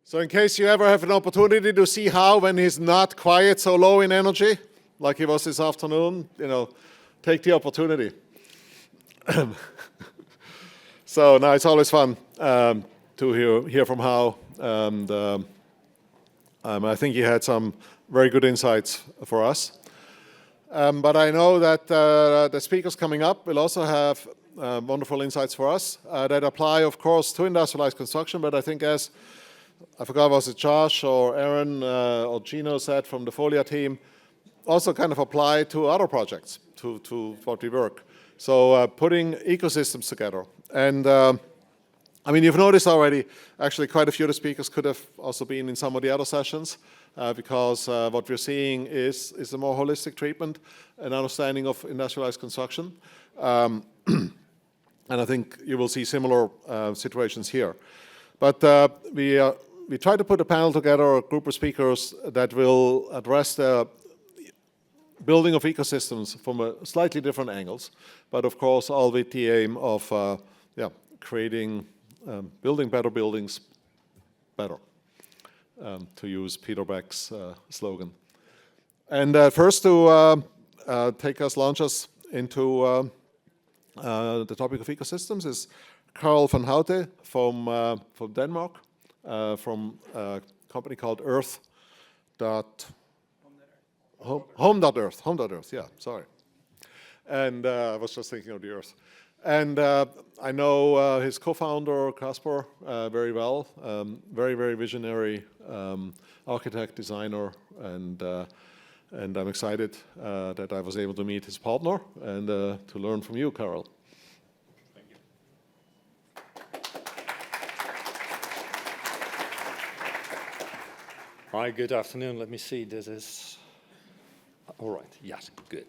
So in case you ever have an opportunity to see how when he's not quiet so low in energy, like he was this afternoon, take the opportunity. So now it's always fun to hear from How, and I think he had some very good insights for us. But I know that the speakers coming up will also have wonderful insights for us that apply, of course, to industrialized construction, but I think as I forgot, was it Josh or Aaron or Gino said from the Folia team, also kind of apply to other projects, to what we work. So putting ecosystems together. And I mean, you've noticed already, actually quite a few of the speakers could have also been in some of the other sessions because what we're seeing is a more holistic treatment and understanding of industrialized construction. And I think you will see similar situations here. But we try to put a panel together, a group of speakers that will address the building of ecosystems from a slightly different angles, but of course all with the aim of creating, building better buildings better, to use Peter Beck's slogan. And first to launch us into the topic of ecosystems is Carel van Houte from Denmark, from a company called Home.Earth, yeah, sorry. And I was just thinking of the Earth. And I know his co-founder, Kasper, very well. Very, very visionary architect, designer, and I'm excited that I was able to meet his partner and to learn from you, Carel. Hi, good afternoon. Let me see. This is all right. Yes, good.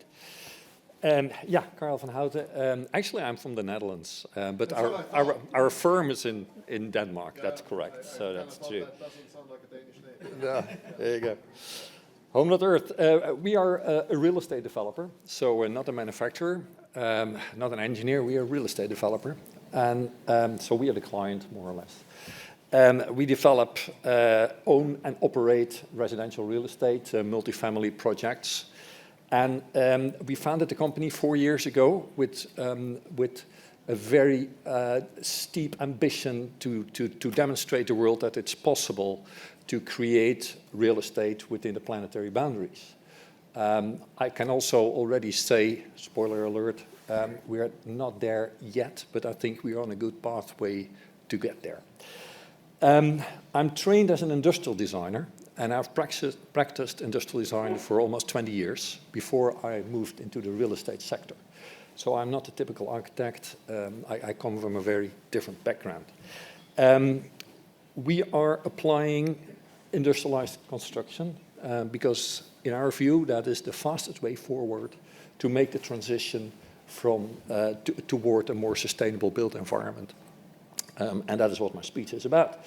Yeah, Carel van Houte. Actually, I'm from the Netherlands, but our firm is in Denmark. Yeah, that's correct. So that's true. That doesn't sound like a Danish name. Yeah, there you go. Home.Earth. We are a real estate developer, so we're not a manufacturer, not an engineer. We are a real estate developer, and so we are the client, more or less. We develop, own and operate residential real estate, multifamily projects. And we founded the company 4 years ago with a very steep ambition to demonstrate the world that it's possible to create real estate within the planetary boundaries. I can also already say, spoiler alert, we are not there yet, but I think we are on a good pathway to get there. I'm trained as an industrial designer, and I've practiced industrial design for almost 20 years before I moved into the real estate sector. So I'm not a typical architect. I come from a very different background. We are applying industrialized construction because, in our view, that is the fastest way forward to make the transition from toward a more sustainable built environment. And that is what my speech is about.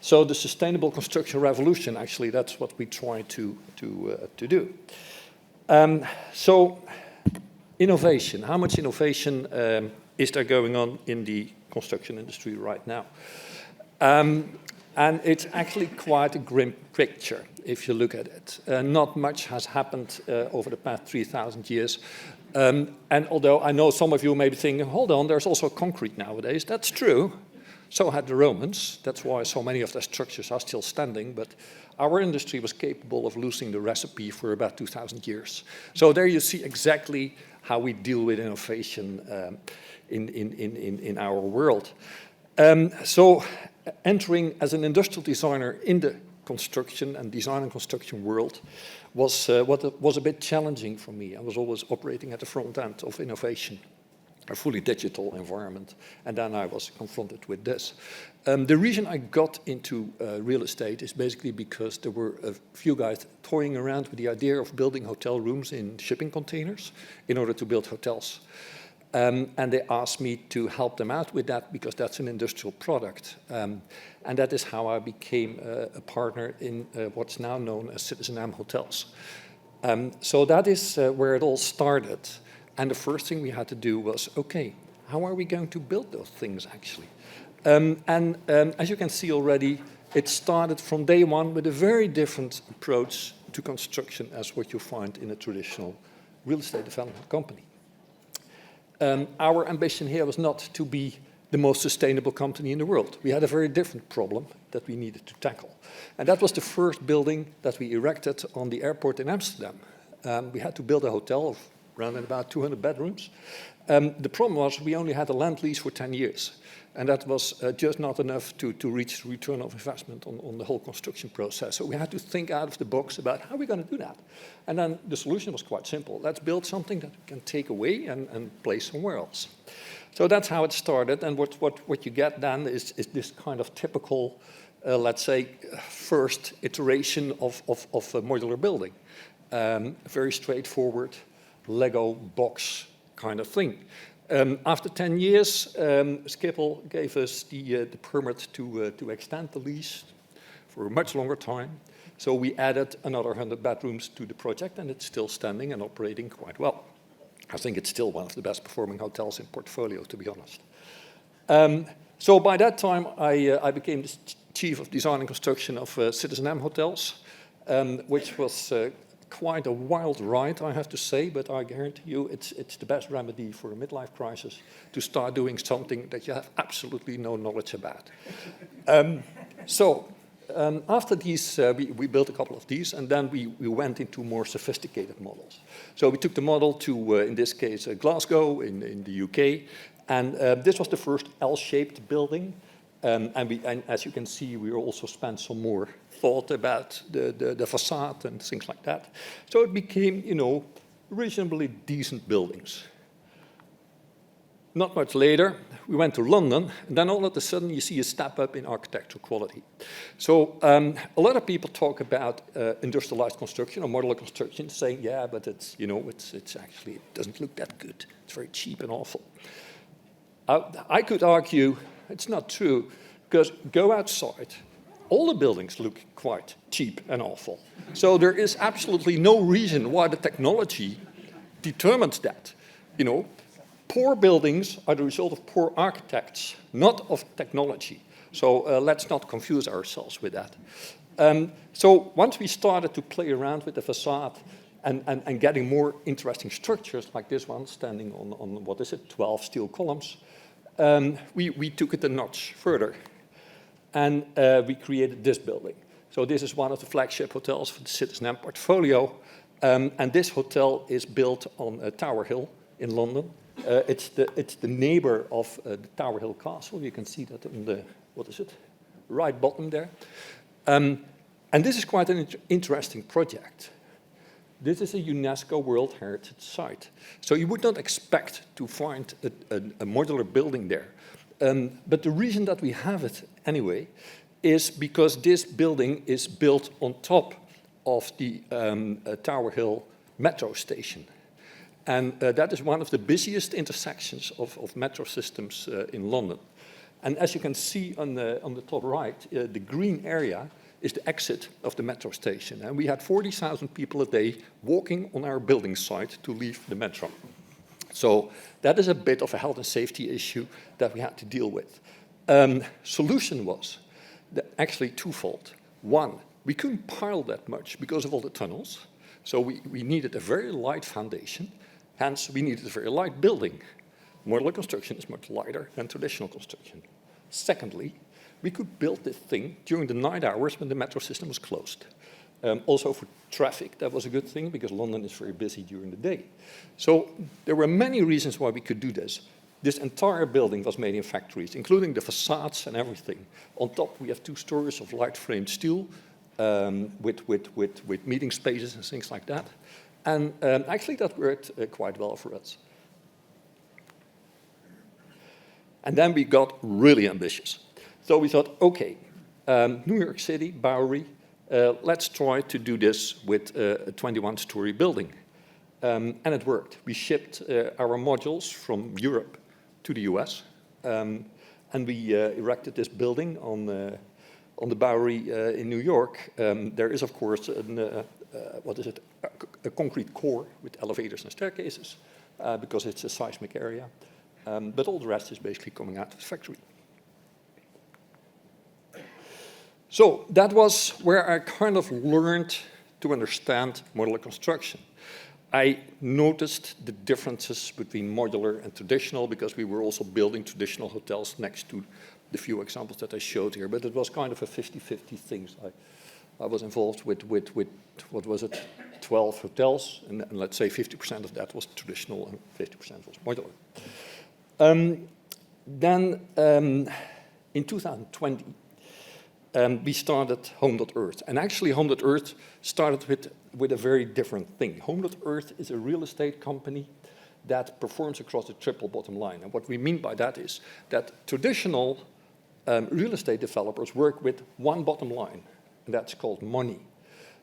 So the sustainable construction revolution, actually, that's what we try to do. So innovation, how much innovation is there going on in the construction industry right now? And it's actually quite a grim picture if you look at it. Not much has happened over the past 3,000 years. And although I know some of you may be thinking, hold on, there's also concrete nowadays. That's true. So had the Romans. That's why so many of their structures are still standing. But our industry was capable of losing the recipe for about 2,000 years. So there you see exactly how we deal with innovation in our world. So entering as an industrial designer in the construction and design and construction world was a bit challenging for me. I was always operating at the front end of innovation, a fully digital environment, and then I was confronted with this. The reason I got into real estate is basically because there were a few guys toying around with the idea of building hotel rooms in shipping containers in order to build hotels. And they asked me to help them out with that because that's an industrial product. And that is how I became a partner in what's now known as Citizen M Hotels. So that is where it all started. And the first thing we had to do was, okay, how are we going to build those things actually? As you can see already, it started from day one with a very different approach to construction as what you find in a traditional real estate development company. Our ambition here was not to be the most sustainable company in the world. We had a very different problem that we needed to tackle. And that was the first building that we erected on the airport in Amsterdam. We had to build a hotel of around about 200 bedrooms. The problem was we only had a land lease for 10 years. And that was just not enough to reach return of investment on the whole construction process. So we had to think out of the box about how we're going to do that. And then the solution was quite simple. Let's build something that we can take away and place somewhere else. So that's how it started. And what you get then is this kind of typical, let's say, first iteration of a modular building. Very straightforward, Lego box kind of thing. After 10 years, Schiphol gave us the permit to extend the lease for a much longer time. So we added another 100 bedrooms to the project, and it's still standing and operating quite well. I think it's still one of the best performing hotels in portfolio, to be honest. So by that time, I became the chief of design and construction of Citizen M hotels, which was quite a wild ride, I have to say, but I guarantee you it's the best remedy for a midlife crisis to start doing something that you have absolutely no knowledge about. After these, we built a couple of these, and then we went into more sophisticated models. So we took the model to, in this case, Glasgow in the UK, and this was the first L-shaped building. And as you can see, we also spent some more thought about the facade and things like that. So it became, reasonably decent buildings. Not much later, we went to London, and then all of a sudden you see a step up in architectural quality. So a lot of people talk about industrialized construction or modular construction, saying, yeah, but it's actually, it doesn't look that good. It's very cheap and awful. I could argue it's not true, because go outside, all the buildings look quite cheap and awful. So there is absolutely no reason why the technology determines that. Poor buildings are the result of poor architects, not of technology. So let's not confuse ourselves with that. So once we started to play around with the facade and getting more interesting structures like this one, standing on 12 steel columns, we took it a notch further, and we created this building. So this is one of the flagship hotels for the Citizen M portfolio, and this hotel is built on Tower Hill in London. It's the neighbor of the Tower Hill Castle. You can see that in the, right bottom there. And this is quite an interesting project. This is a UNESCO World Heritage Site. So you would not expect to find a modular building there. But the reason that we have it anyway is because this building is built on top of the Tower Hill metro station. And that is one of the busiest intersections of metro systems in London. And as you can see on the top right, the green area is the exit of the metro station. And we had 40,000 people a day walking on our building site to leave the metro. So that is a bit of a health and safety issue that we had to deal with. Solution was actually twofold. One, we couldn't pile that much because of all the tunnels. So we needed a very light foundation. Hence, we needed a very light building. Modular construction is much lighter than traditional construction. Secondly, we could build this thing during the night hours when the metro system was closed. Also for traffic, that was a good thing because London is very busy during the day. So there were many reasons why we could do this. This entire building was made in factories, including the facades and everything. On top, we have 2 stories of light-framed steel with meeting spaces and things like that. And actually, that worked quite well for us. And then we got really ambitious. So we thought, okay, New York City, Bowery, let's try to do this with a 21-story building. And it worked. We shipped our modules from Europe to the US, and we erected this building on the Bowery in New York. There is, of course, a concrete core with elevators and staircases, because it's a seismic area. But all the rest is basically coming out of the factory. So that was where I kind of learned to understand modular construction. I noticed the differences between modular and traditional because we were also building traditional hotels next to the few examples that I showed here, but it was kind of a 50-50 thing. I was involved with, what was it, 12 hotels, and let's say 50% of that was traditional and 50% was modular. Then in 2020, we started Home.Earth. And actually Home.Earth started with a very different thing. Home.Earth is a real estate company that performs across the triple bottom line. And what we mean by that is that traditional real estate developers work with one bottom line, and that's called money.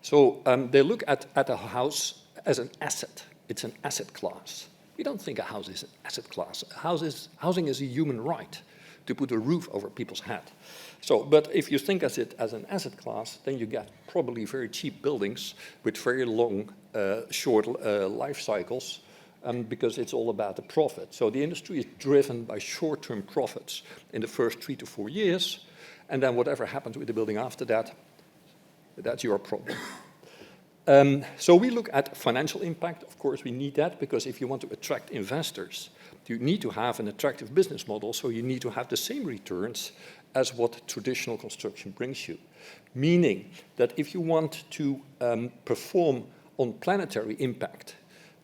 So they look at a house as an asset. It's an asset class. We don't think a house is an asset class. Housing is a human right to put a roof over people's head. So, but if you think of it as an asset class, then you get probably very cheap buildings with very long, short life cycles, because it's all about the profit. So the industry is driven by short-term profits in the first 3 to 4 years, and then whatever happens with the building after that, that's your problem. So we look at financial impact. Of course, we need that, because if you want to attract investors, you need to have an attractive business model, so you need to have the same returns as what traditional construction brings you. Meaning that if you want to perform on planetary impact,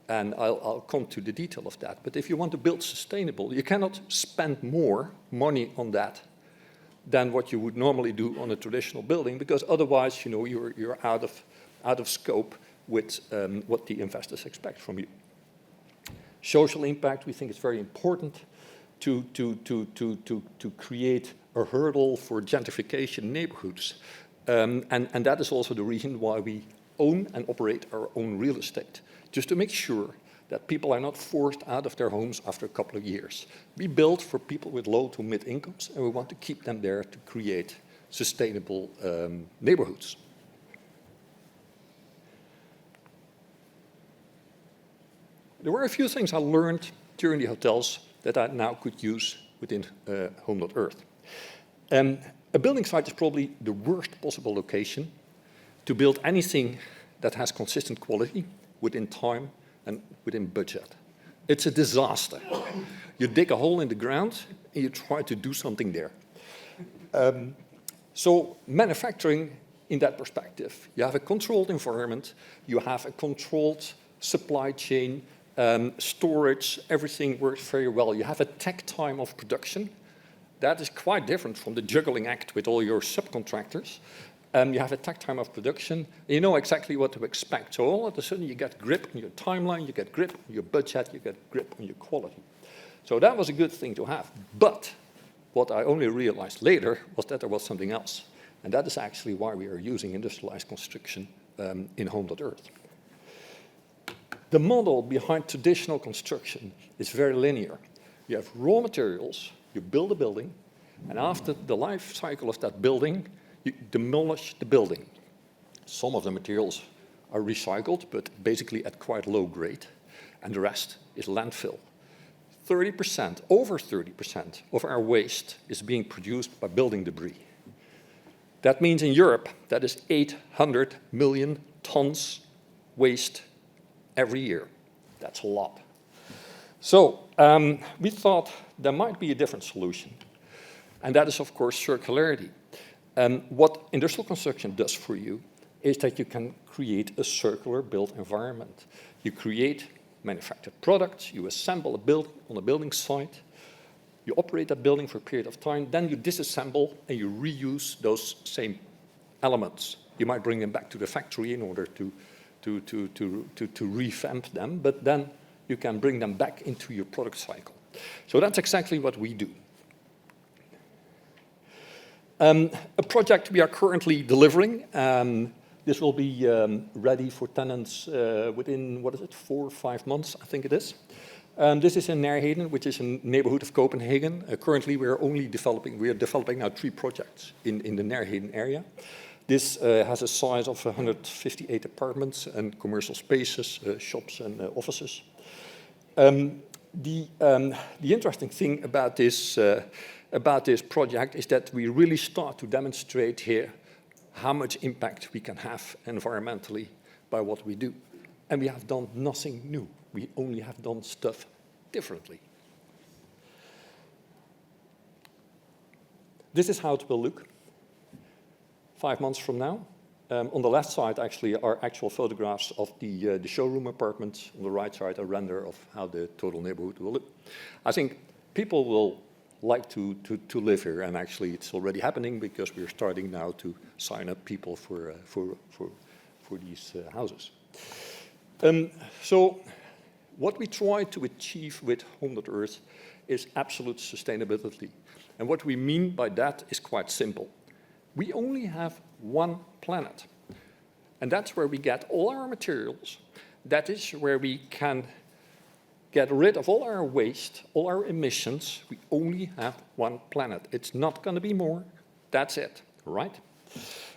and I'll come to the detail of that, but if you want to build sustainable, you cannot spend more money on that than what you would normally do on a traditional building, because otherwise, you know, you're out of scope with what the investors expect from you. Social impact, we think it's very important to create a hurdle for gentrification in neighborhoods. And that is also the reason why we own and operate our own real estate, just to make sure that people are not forced out of their homes after a couple of years. We build for people with low to mid incomes, and we want to keep them there to create sustainable neighborhoods. There were a few things I learned during the hotels that I now could use within Home.Earth. A building site is probably the worst possible location to build anything that has consistent quality within time and within budget. It's a disaster. You dig a hole in the ground and you try to do something there. So manufacturing, in that perspective, you have a controlled environment, you have a controlled supply chain, storage, everything works very well. You have a takt time of production. That is quite different from the juggling act with all your subcontractors. You have a takt time of production. You know exactly what to expect. So all of a sudden you get grip on your timeline, you get grip on your budget, you get grip on your quality. So that was a good thing to have. But what I only realized later was that there was something else. And that is actually why we are using industrialized construction in Home.Earth. The model behind traditional construction is very linear. You have raw materials, you build a building, and after the life cycle of that building, you demolish the building. Some of the materials are recycled, but basically at quite low grade, and the rest is landfill. 30%, over 30% of our waste is being produced by building debris. That means in Europe, that is 800 million tons waste every year. That's a lot. So we thought there might be a different solution, and that is, of course, circularity. What industrial construction does for you is that you can create a circular built environment. You create manufactured products, you assemble a building on a building site, you operate that building for a period of time, then you disassemble and you reuse those same elements. You might bring them back to the factory in order to revamp them, but then you can bring them back into your product cycle. So that's exactly what we do. A project we are currently delivering. This will be ready for tenants within, 4 or 5 months, I think it is. This is in Nærheden, which is a neighborhood of Copenhagen. Currently, we are developing now 3 projects in the Nærheden area. This has a size of 158 apartments and commercial spaces, shops and offices. The interesting thing about this project is that we really start to demonstrate here how much impact we can have environmentally by what we do. And we have done nothing new. We only have done stuff differently. This is how it will look 5 months from now. On the left side, actually, are actual photographs of the showroom apartments. On the right side, a render of how the total neighborhood will look. I think people will like to live here, and actually it's already happening because we're starting now to sign up people for these houses. So what we try to achieve with Home.Earth is absolute sustainability. And what we mean by that is quite simple. We only have one planet. And that's where we get all our materials. That is where we can get rid of all our waste, all our emissions. We only have one planet. It's not going to be more. That's it, right?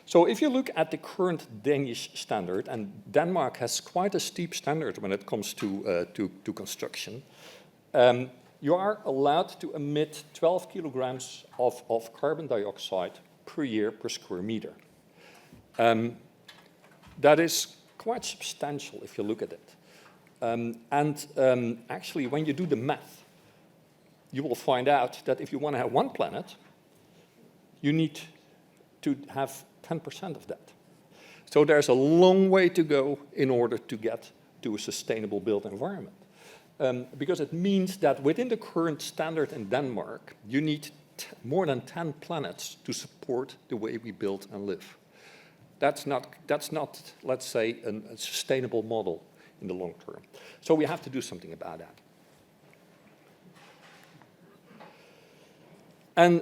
So if you look at the current Danish standard, and Denmark has quite a steep standard when it comes to construction, you are allowed to emit 12 kilograms of carbon dioxide per year per square meter. That is quite substantial if you look at it. Actually, when you do the math, you will find out that if you want to have one planet, you need to have 10% of that. So there's a long way to go in order to get to a sustainable built environment. Because it means that within the current standard in Denmark, you need more than 10 planets to support the way we build and live. That's not, let's say, a sustainable model in the long term. So we have to do something about that. And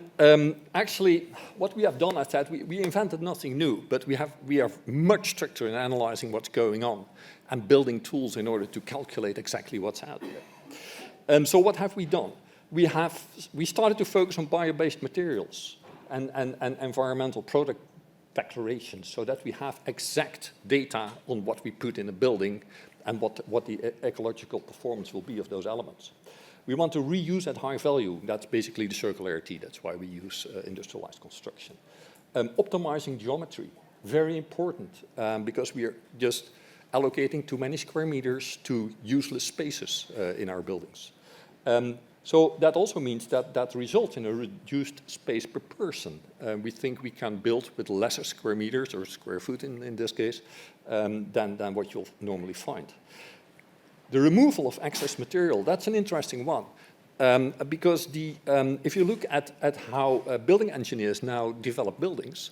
actually, what we have done, I said, we invented nothing new, but we are much stricter in analyzing what's going on and building tools in order to calculate exactly what's out there. So what have we done? We started to focus on bio-based materials and environmental product declarations so that we have exact data on what we put in a building and what the ecological performance will be of those elements. We want to reuse at high value. That's basically the circularity. That's why we use industrialized construction. Optimizing geometry, very important, because we are just allocating too many square meters to useless spaces in our buildings. So that also means that results in a reduced space per person. We think we can build with lesser square meters, or square foot in this case, than what you'll normally find. The removal of excess material, that's an interesting one. Because if you look at how building engineers now develop buildings,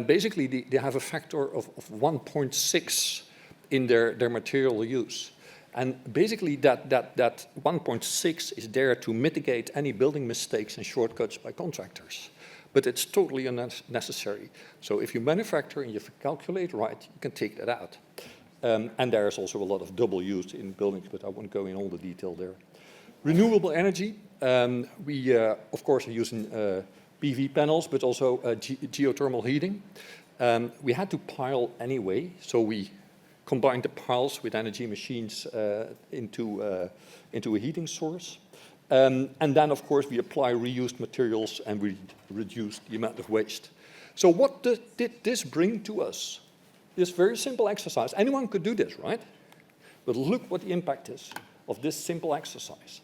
basically they have a factor of 1.6 in their material use. And basically that 1.6 is there to mitigate any building mistakes and shortcuts by contractors. But it's totally unnecessary. So if you manufacture and you calculate right, you can take that out. And there's also a lot of double use in buildings, but I won't go in all the detail there. Renewable energy, we of course are using PV panels, but also geothermal heating. We had to pile anyway, so we combined the piles with energy machines into a heating source. And then, of course, we apply reused materials and we reduce the amount of waste. So what did this bring to us? This very simple exercise. Anyone could do this, right? But look what the impact is of this simple exercise.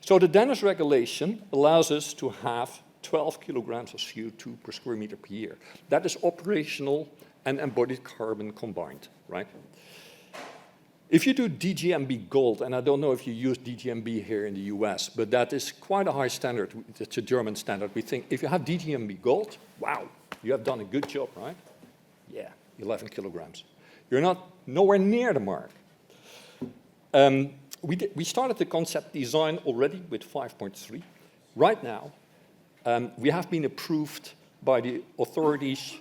So the Danish regulation allows us to have 12 kilograms of CO2 per square meter per year. That is operational and embodied carbon combined, right? If you do DGMB Gold, and I don't know if you use DGMB here in the US, but that is quite a high standard. It's a German standard. We think if you have DGMB Gold, wow, you have done a good job, right? Yeah, 11 kilograms. You're nowhere near the mark. We started the concept design already with 5.3. Right now, we have been approved by the authorities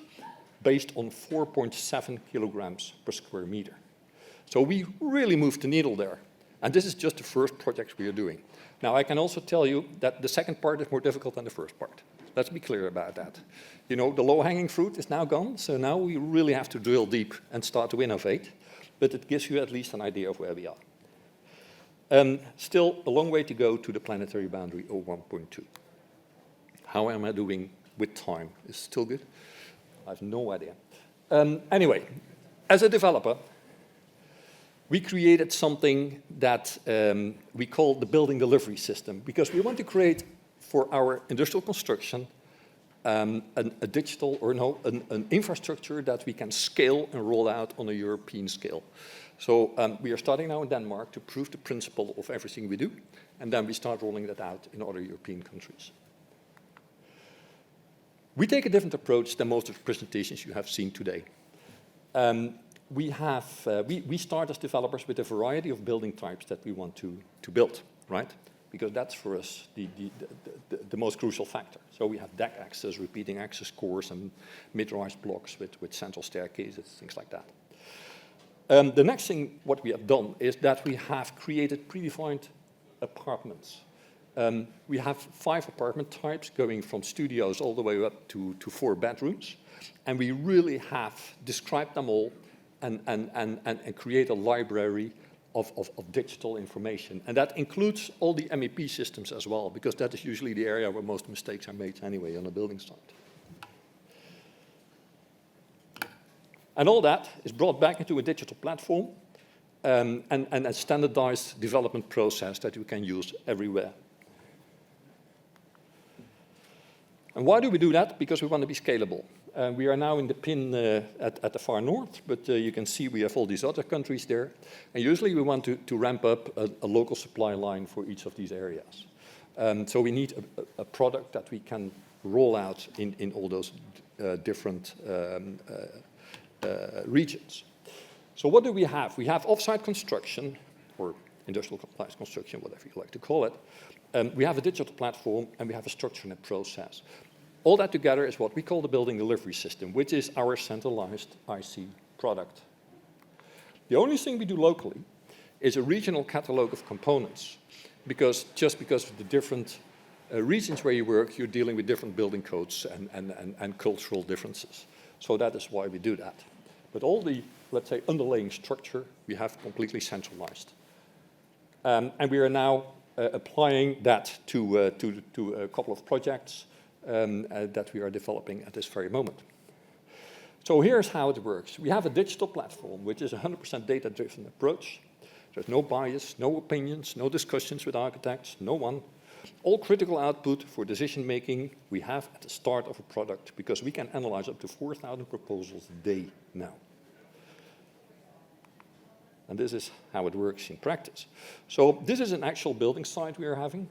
based on 4.7 kilograms per square meter. So we really moved the needle there. And this is just the first project we are doing. Now, I can also tell you that the second part is more difficult than the first part. Let's be clear about that. You know, the low-hanging fruit is now gone, so now we really have to drill deep and start to innovate. But it gives you at least an idea of where we are. Still a long way to go to the planetary boundary of 1.2. How am I doing with time? Is it still good? I have no idea. Anyway, as a developer, we created something that we call the building delivery system, because we want to create for our industrial construction an infrastructure that we can scale and roll out on a European scale. So we are starting now in Denmark to prove the principle of everything we do, and then we start rolling that out in other European countries. We take a different approach than most of the presentations you have seen today. We start as developers with a variety of building types that we want to build, right? Because that's for us the most crucial factor. So we have deck access, repeating access cores, and mid-rise blocks with central staircases, things like that. The next thing what we have done is that we have created predefined apartments. We have 5 apartment types going from studios all the way up to 4 bedrooms. And we really have described them all and create a library of digital information. And that includes all the MEP systems as well, because that is usually the area where most mistakes are made anyway on a building site. And all that is brought back into a digital platform and a standardized development process that you can use everywhere. And why do we do that? Because we want to be scalable. We are now in the pin at the far north, but you can see we have all these other countries there. And usually we want to ramp up a local supply line for each of these areas. So we need a product that we can roll out in all those different regions. So what do we have? We have off-site construction, or industrial compliance construction, whatever you like to call it. We have a digital platform, and we have a structure and a process. All that together is what we call the building delivery system, which is our centralized IC product. The only thing we do locally is a regional catalog of components, because of the different regions where you work, you're dealing with different building codes and cultural differences. So that is why we do that. But all the, let's say, underlying structure, we have completely centralized. And we are now applying that to a couple of projects that we are developing at this very moment. So here's how it works. We have a digital platform, which is a 100% data-driven approach. There's no bias, no opinions, no discussions with architects, no one. All critical output for decision-making we have at the start of a product, because we can analyze up to 4,000 proposals a day now. And this is how it works in practice. So this is an actual building site we are having.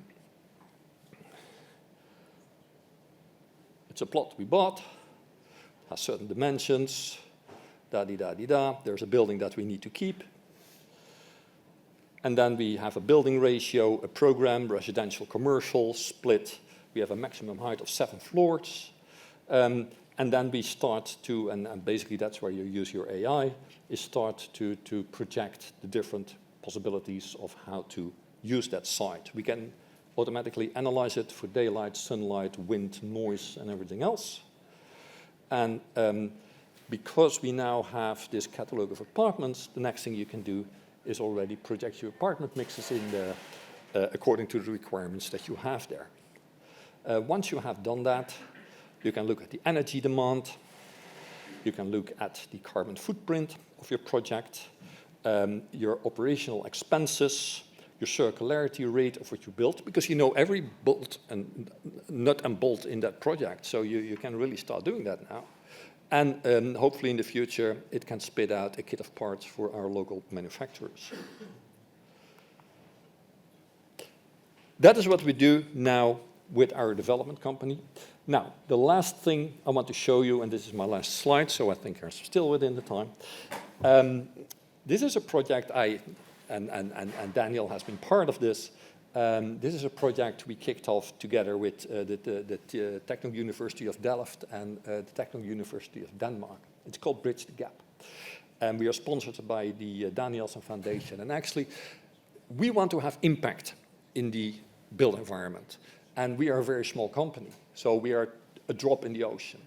It's a plot we bought, has certain dimensions, da-di-da-di-da. There's a building that we need to keep. And then we have a building ratio, a program, residential, commercial, split. We have a maximum height of 7 floors. And then we start to, and basically that's where you use your AI, is start to project the different possibilities of how to use that site. We can automatically analyze it for daylight, sunlight, wind, noise, and everything else. And because we now have this catalog of apartments, the next thing you can do is already project your apartment mixes in there according to the requirements that you have there. Once you have done that, you can look at the energy demand, you can look at the carbon footprint of your project, your operational expenses, your circularity rate of what you built, because you know every bolt and nut and bolt in that project, so you can really start doing that now. And hopefully in the future, it can spit out a kit of parts for our local manufacturers. That is what we do now with our development company. Now, the last thing I want to show you, and this is my last slide, so I think I'm still within the time. This is a project and Daniel has been part of this. This is a project we kicked off together with the Technical University of Delft and the Technical University of Denmark. It's called Bridge the Gap. And we are sponsored by the Danielson Foundation. And actually, we want to have impact in the built environment. And we are a very small company. So we are a drop in the ocean.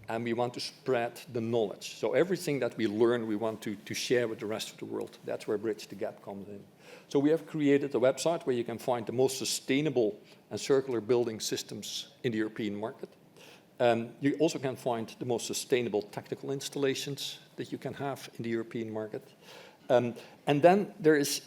And we want to spread the knowledge. So everything that we learn, we want to share with the rest of the world. That's where Bridge the Gap comes in. So we have created a website where you can find the most sustainable and circular building systems in the European market. You also can find the most sustainable technical installations that you can have in the European market. And then there is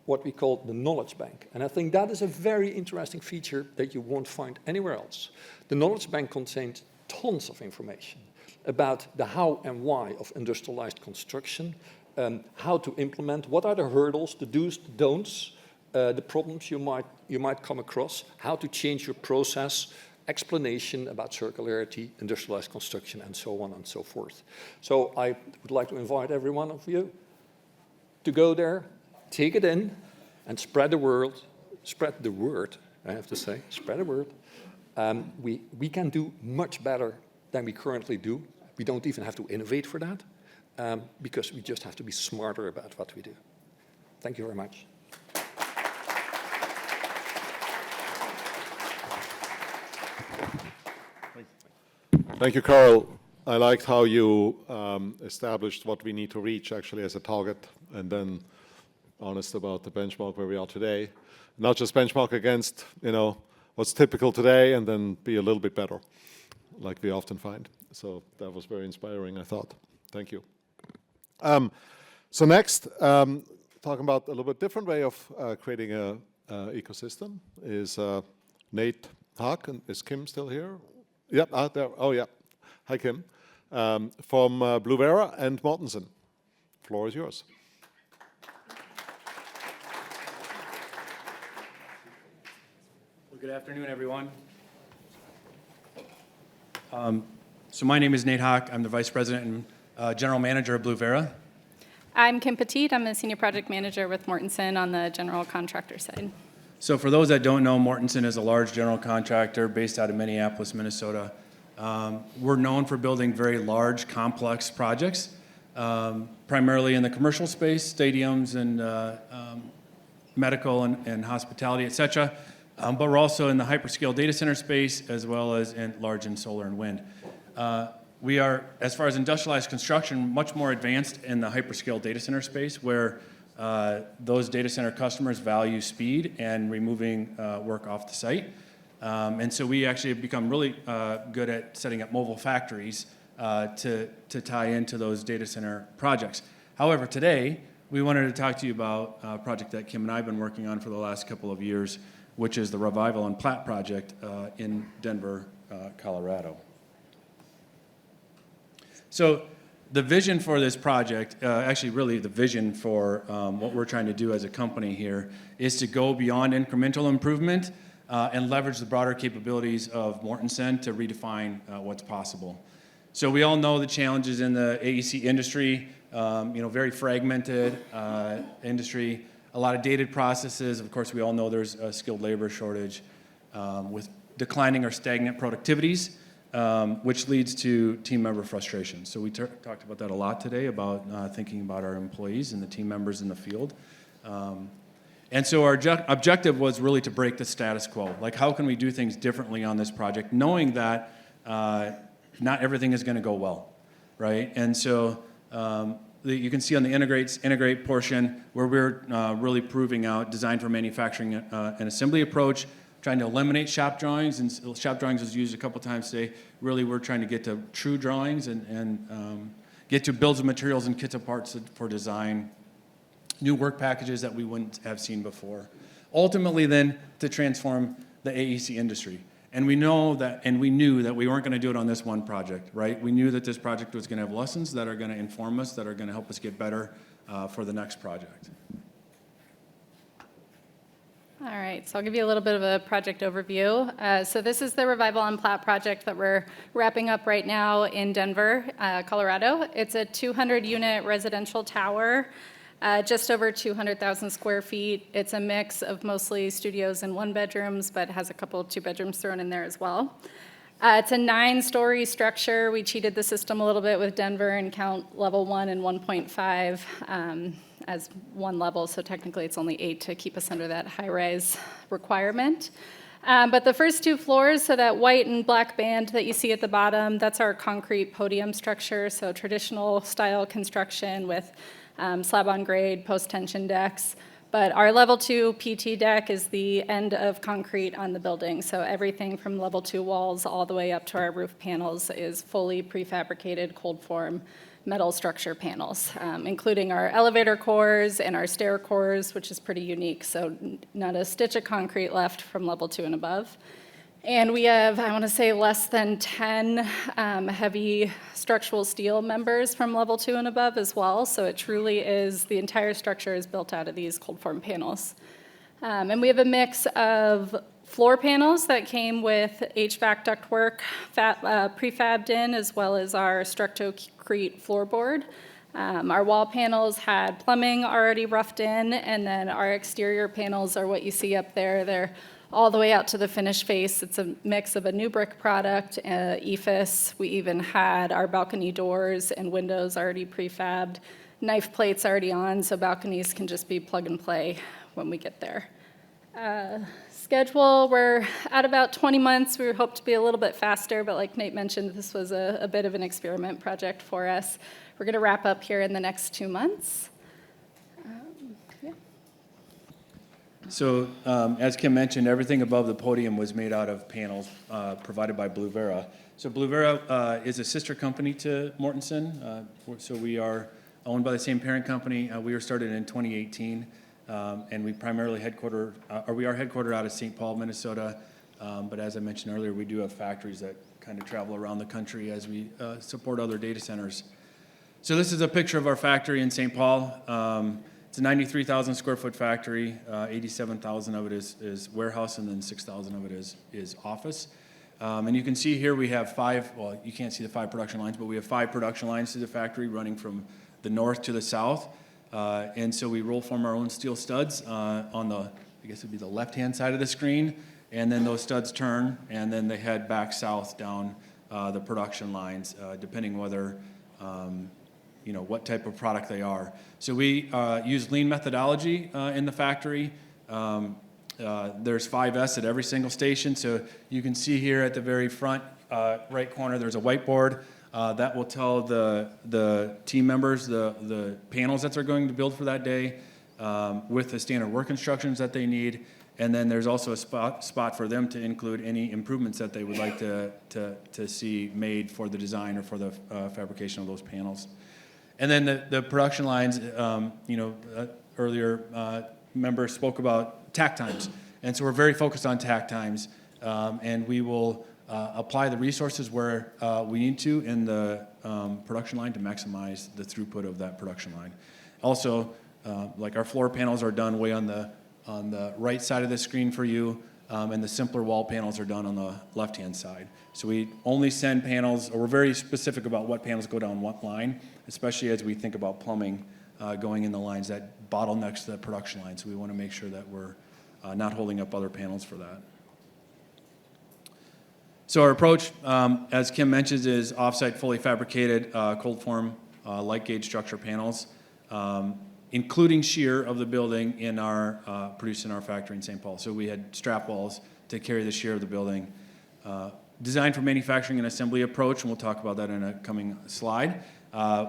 what we call the knowledge bank. And I think that is a very interesting feature that you won't find anywhere else. The knowledge bank contains tons of information about the how and why of industrialized construction, how to implement, what are the hurdles, the do's, the don'ts, the problems you might come across, how to change your process, explanation about circularity, industrialized construction, and so on and so forth. So I would like to invite every one of you to go there, take it in, and spread the word, I have to say, spread the word. We can do much better than we currently do. We don't even have to innovate for that, because we just have to be smarter about what we do. Thank you very much. Thank you, Carel. I liked how you established what we need to reach actually as a target, and then honest about the benchmark where we are today. Not just benchmark against, what's typical today, and then be a little bit better, like we often find. So that was very inspiring, I thought. Thank you. So next, talking about a little bit different way of creating a ecosystem is Nate Haack. And is Kim still here? Yep, out there. Oh, yeah. Hi, Kim. From BLUvera and Mortenson. Floor is yours. Well, good afternoon, everyone. So my name is Nate Haack. I'm the Vice President and General Manager of BLUvera. I'm Kim Petit. I'm the Senior Project Manager with Mortenson on the general contractor side. So for those that don't know, Mortenson is a large general contractor based out of Minneapolis, Minnesota. We're known for building very large, complex projects, primarily in the commercial space, stadiums and medical and hospitality, et cetera. But we're also in the hyperscale data center space, as well as in large and solar and wind. We are, as far as industrialized construction, much more advanced in the hyperscale data center space, where those data center customers value speed and removing work off the site. And so we actually have become really good at setting up mobile factories to tie into those data center projects. However, today, we wanted to talk to you about a project that Kim and I have been working on for the last couple of years, which is the Revival and Plat project in Denver, Colorado. So the vision for this project, actually really the vision for what we're trying to do as a company here, is to go beyond incremental improvement and leverage the broader capabilities of Mortenson to redefine what's possible. So we all know the challenges in the AEC industry, very fragmented industry, a lot of dated processes. Of course, we all know there's a skilled labor shortage with declining or stagnant productivities, which leads to team member frustration. So we talked about that a lot today, about thinking about our employees and the team members in the field. And so our objective was really to break the status quo. Like, how can we do things differently on this project, knowing that not everything is going to go well, right? And so you can see on the integrate portion where we're really proving out design for manufacturing and assembly approach, trying to eliminate shop drawings, and shop drawings was used a couple times today. Really, we're trying to get to true drawings and get to bills of materials and kits of parts for design, new work packages that we wouldn't have seen before. Ultimately, then, to transform the AEC industry. And we know that, and we knew that we weren't going to do it on this one project, right? We knew that this project was going to have lessons that are going to inform us, that are going to help us get better for the next project. All right, so I'll give you a little bit of a project overview. So this is the Revival and Plat project that we're wrapping up right now in Denver, Colorado. It's a 200-unit residential tower, just over 200,000 square feet. It's a mix of mostly studios and one-bedrooms, but has a couple of two-bedrooms thrown in there as well. It's a 9-story structure. We cheated the system a little bit with Denver and count level 1 and 1.5 as one level, so technically it's only 8 to keep us under that high-rise requirement. But the first 2 floors, so that white and black band that you see at the bottom, that's our concrete podium structure, so traditional style construction with slab-on-grade, post-tension decks. But our level 2 PT deck is the end of concrete on the building. So everything from level 2 walls all the way up to our roof panels is fully prefabricated cold form metal structure panels, including our elevator cores and our stair cores, which is pretty unique. So not a stitch of concrete left from level 2 and above. And we have, I want to say, less than 10 heavy structural steel members from level 2 and above as well. So it truly is, the entire structure is built out of these cold form panels. And we have a mix of floor panels that came with HVAC ductwork prefabbed in, as well as our Structocrete floorboard. Our wall panels had plumbing already roughed in, and then our exterior panels are what you see up there. They're all the way out to the finished face. It's a mix of a new brick product, EFIS. We even had our balcony doors and windows already prefabbed, knife plates already on, so balconies can just be plug and play when we get there. Schedule, we're at about 20 months. We hope to be a little bit faster, but like Nate mentioned, this was a bit of an experiment project for us. We're going to wrap up here in the next 2 months. So as Kim mentioned, everything above the podium was made out of panels provided by BLUvera. So BLUvera is a sister company to Mortenson. So we are owned by the same parent company. We were started in 2018. And we primarily we are headquartered out of St. Paul, Minnesota. But as I mentioned earlier, we do have factories that kind of travel around the country as we support other data centers. So this is a picture of our factory in St. Paul. It's a 93,000 square foot factory. 87,000 of it is warehouse, and then 6,000 of it is office. And you can see here we have well, you can't see the 5 production lines, but we have 5 production lines to the factory running from the north to the south. And so we roll form our own steel studs on the, I guess it would be the left-hand side of the screen, and then those studs turn, and then they head back south down the production lines, depending whether, what type of product they are. So we use lean methodology in the factory. There's 5S at every single station, so you can see here at the very front right corner, there's a whiteboard. That will tell the team members the panels that they're going to build for that day with the standard work instructions that they need. And then there's also a spot for them to include any improvements that they would like to see made for the design or for the fabrication of those panels. And then the production lines, earlier members spoke about tack times. And so we're very focused on tack times. And we will apply the resources where we need to in the production line to maximize the throughput of that production line. Also, like our floor panels are done way on the right side of the screen for you, and the simpler wall panels are done on the left-hand side. So we only send panels, or we're very specific about what panels go down what line, especially as we think about plumbing going in the lines that bottlenecks the production line. So we want to make sure that we're not holding up other panels for that. So our approach, as Kim mentions, is offsite fully fabricated cold form light gauge structure panels, including shear of the building produced in our factory in St. Paul. So we had strap walls to carry the shear of the building. Designed for manufacturing and assembly approach, and we'll talk about that in a coming slide,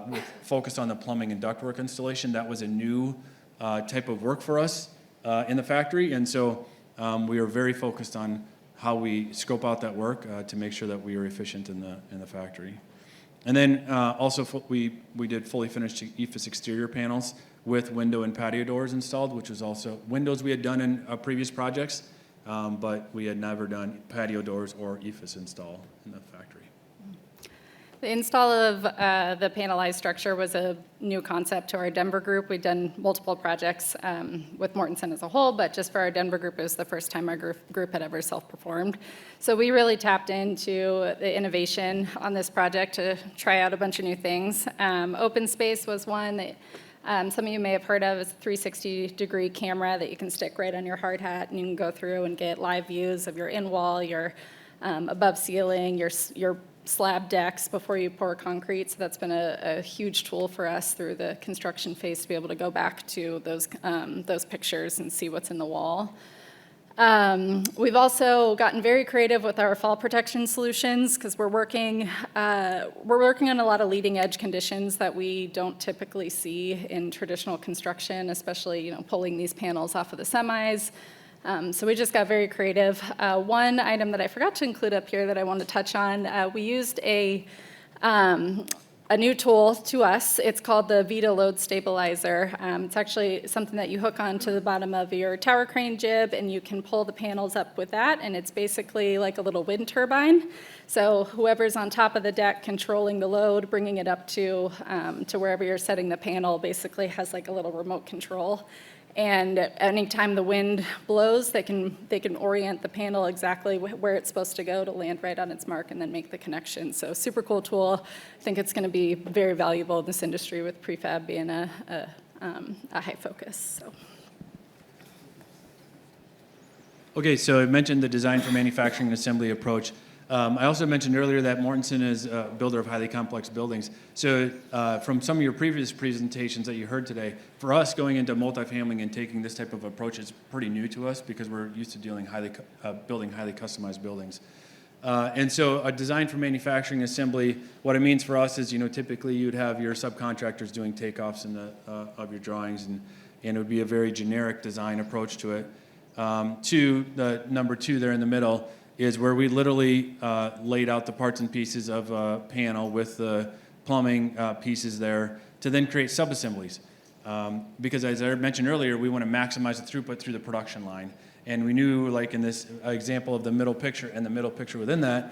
with focus on the plumbing and ductwork installation. That was a new type of work for us in the factory, and so we are very focused on how we scope out that work to make sure that we are efficient in the factory. And then also we did fully finished EFIS exterior panels with window and patio doors installed, which was also windows we had done in previous projects, but we had never done patio doors or EFIS install in the factory. The install of the panelized structure was a new concept to our Denver group. We'd done multiple projects with Mortenson as a whole, but just for our Denver group, it was the first time our group had ever self-performed. So we really tapped into the innovation on this project to try out a bunch of new things. Open space was one that some of you may have heard of. It's a 360-degree camera that you can stick right on your hard hat, and you can go through and get live views of your in-wall, your above ceiling, your slab decks before you pour concrete. So that's been a huge tool for us through the construction phase to be able to go back to those pictures and see what's in the wall. We've also gotten very creative with our fall protection solutions because we're working on a lot of leading edge conditions that we don't typically see in traditional construction, especially pulling these panels off of the semis. So we just got very creative. One item that I forgot to include up here that I want to touch on, we used a new tool to us. It's called the Vita Load Stabilizer. It's actually something that you hook onto the bottom of your tower crane jib, and you can pull the panels up with that, and it's basically like a little wind turbine. So whoever's on top of the deck controlling the load, bringing it up to wherever you're setting the panel, basically has like a little remote control. And anytime the wind blows, they can orient the panel exactly where it's supposed to go to land right on its mark and then make the connection. So super cool tool. I think it's going to be very valuable in this industry with prefab being a high focus. So. Okay, so I mentioned the design for manufacturing and assembly approach. I also mentioned earlier that Mortenson is a builder of highly complex buildings. So from some of your previous presentations that you heard today, for us going into multifamily and taking this type of approach is pretty new to us because we're used to building highly customized buildings. And so a design for manufacturing assembly, what it means for us is, typically you'd have your subcontractors doing takeoffs of your drawings, and it would be a very generic design approach to it. The number 2 there in the middle is where we literally laid out the parts and pieces of a panel with the plumbing pieces there to then create subassemblies. Because as I mentioned earlier, we want to maximize the throughput through the production line. And we knew, like in this example of the middle picture and the middle picture within that,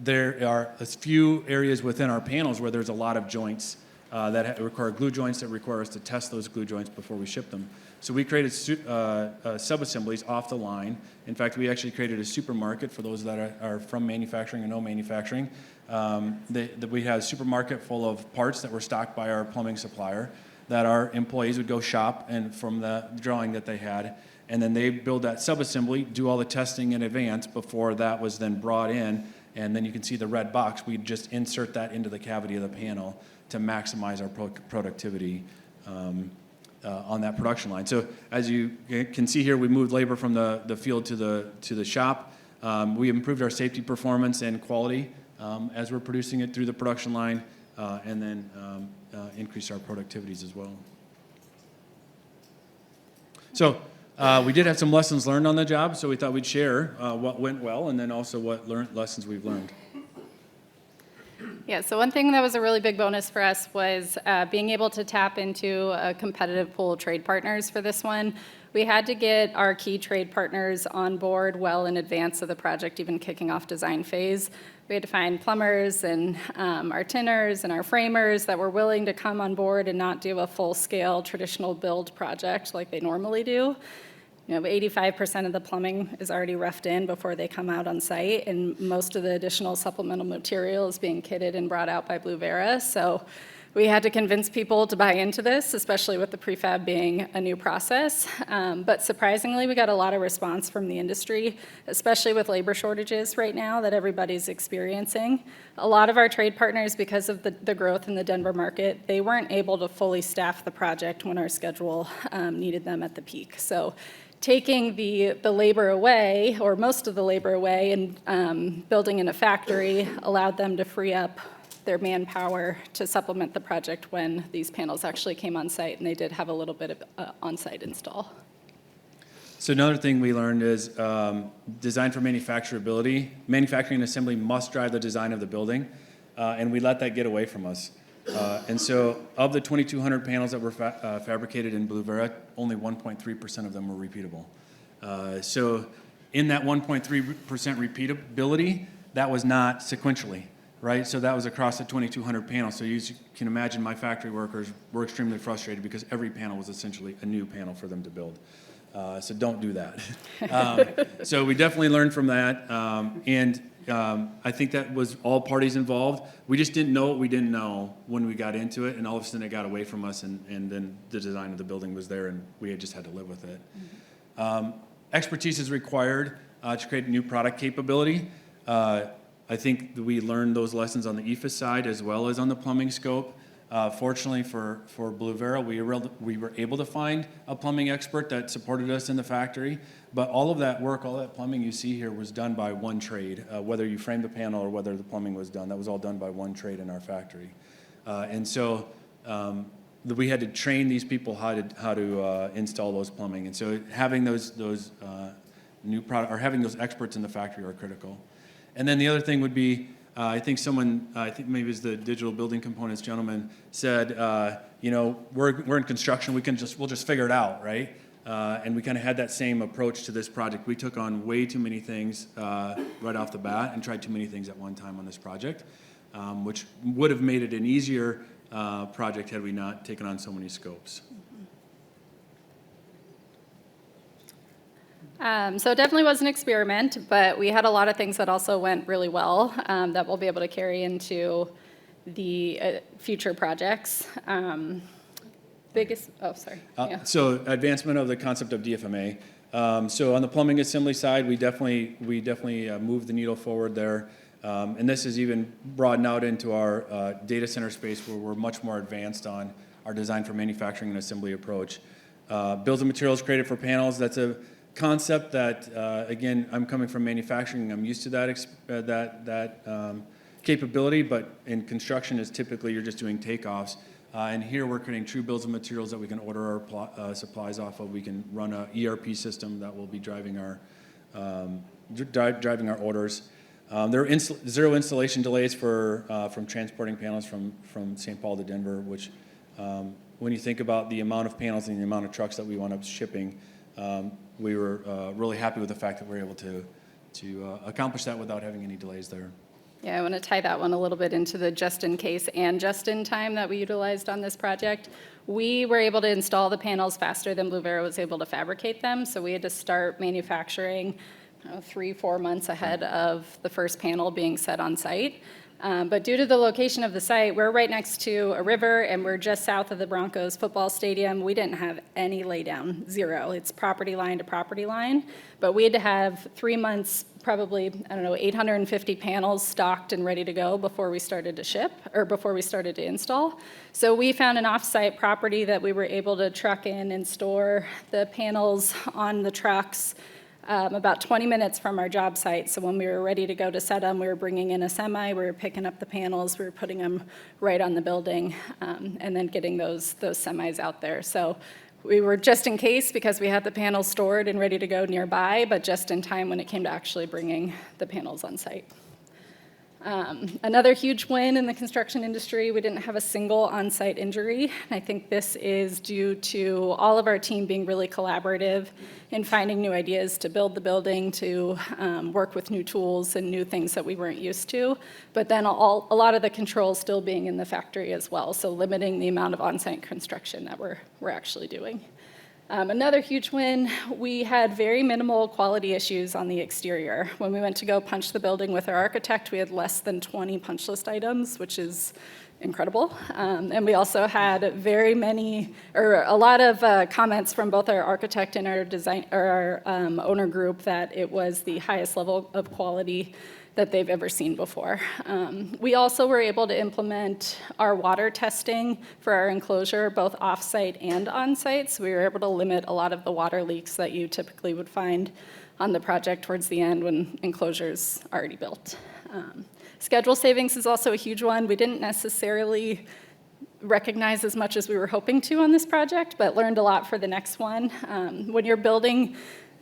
there are a few areas within our panels where there's a lot of joints that require glue joints that require us to test those glue joints before we ship them. So we created sub-assemblies off the line. In fact, we actually created a supermarket for those that are from manufacturing and no manufacturing. We had a supermarket full of parts that were stocked by our plumbing supplier that our employees would go shop and from the drawing that they had. And then they build that sub-assembly, do all the testing in advance before that was then brought in. And then you can see the red box. We'd just insert that into the cavity of the panel to maximize our productivity on that production line. So as you can see here, we moved labor from the field to the shop. We improved our safety performance and quality as we're producing it through the production line, and then increased our productivities as well. So we did have some lessons learned on the job, so we thought we'd share what went well and then also what lessons we've learned. Yeah, so one thing that was a really big bonus for us was being able to tap into a competitive pool of trade partners for this one. We had to get our key trade partners on board well in advance of the project even kicking off design phase. We had to find plumbers and our tinners and our framers that were willing to come on board and not do a full-scale traditional build project like they normally do. 85% of the plumbing is already roughed in before they come out on site, and most of the additional supplemental material is being kitted and brought out by BLUvera. So we had to convince people to buy into this, especially with the prefab being a new process. But surprisingly, we got a lot of response from the industry, especially with labor shortages right now that everybody's experiencing. A lot of our trade partners, because of the growth in the Denver market, they weren't able to fully staff the project when our schedule needed them at the peak. So taking the labor away, or most of the labor away, and building in a factory allowed them to free up their manpower to supplement the project when these panels actually came on site, and they did have a little bit of on-site install. So another thing we learned is design for manufacturability. Manufacturing and assembly must drive the design of the building, and we let that get away from us. And so of the 2,200 panels that were fabricated in BLUvera, only 1.3% of them were repeatable. So in that 1.3% repeatability, that was not sequentially, right? So that was across the 2,200 panels. So you can imagine my factory workers were extremely frustrated because every panel was essentially a new panel for them to build. So don't do that. So we definitely learned from that. I think that was all parties involved. We just didn't know what we didn't know when we got into it, and all of a sudden it got away from us, and then the design of the building was there, and we just had to live with it. Mm-hmm. Expertise is required to create new product capability. I think we learned those lessons on the EFIS side as well as on the plumbing scope. Fortunately for BLUvera, we were able to find a plumbing expert that supported us in the factory, but all of that work, all that plumbing you see here was done by one trade, whether you framed the panel or whether the plumbing was done. That was all done by one trade in our factory. And so we had to train these people how to install those plumbing. And so having those new product, or having those experts in the factory are critical. And then the other thing would be, I think maybe it was the digital building components gentleman said, we're in construction, we'll just figure it out, right? And we kind of had that same approach to this project. We took on way too many things right off the bat and tried too many things at one time on this project, which would have made it an easier project had we not taken on so many scopes. So it definitely was an experiment, but we had a lot of things that also went really well that we'll be able to carry into the future projects. So advancement of the concept of DFMA. So on the plumbing assembly side, we definitely moved the needle forward there. And this is even broadened out into our data center space where we're much more advanced on our design for manufacturing and assembly approach. Bills of materials created for panels, that's a concept that, again, I'm coming from manufacturing, I'm used to that capability, but in construction is typically you're just doing takeoffs. And here we're creating true bills of materials that we can order our supplies off of. We can run an ERP system that will be driving our orders. There are zero installation delays from transporting panels from St. Paul to Denver, which when you think about the amount of panels and the amount of trucks that we wound up shipping, we were really happy with the fact that we were able to accomplish that without having any delays there. Yeah, I want to tie that one a little bit into the just-in-case and just-in-time that we utilized on this project. We were able to install the panels faster than BLUvera was able to fabricate them, so we had to start manufacturing 3-4 months ahead of the first panel being set on site. But due to the location of the site, we're right next to a river and we're just south of the Broncos football stadium. We didn't have any laydown, zero. It's property line to property line. But we had to have 3 months, probably, 850 panels stocked and ready to go before we started to ship, or before we started to install. So we found an off-site property that we were able to truck in and store the panels on the trucks about 20 minutes from our job site. So when we were ready to go to set them, we were bringing in a semi, we were picking up the panels, we were putting them right on the building, and then getting those semis out there. So we were just in case because we had the panels stored and ready to go nearby, but just in time when it came to actually bringing the panels on site. Another huge win in the construction industry, we didn't have a single on-site injury. And I think this is due to all of our team being really collaborative in finding new ideas to build the building, to work with new tools and new things that we weren't used to. But then a lot of the controls still being in the factory as well, so limiting the amount of on-site construction that we're actually doing. Another huge win, we had very minimal quality issues on the exterior. When we went to go punch the building with our architect, we had less than 20 punch list items, which is incredible. And we also had a lot of comments from both our architect and our owner group that it was the highest level of quality that they've ever seen before. We also were able to implement our water testing for our enclosure, both off-site and on-site, so we were able to limit a lot of the water leaks that you typically would find on the project towards the end when enclosure's already built. Schedule savings is also a huge one. We didn't necessarily recognize as much as we were hoping to on this project, but learned a lot for the next one. When you're building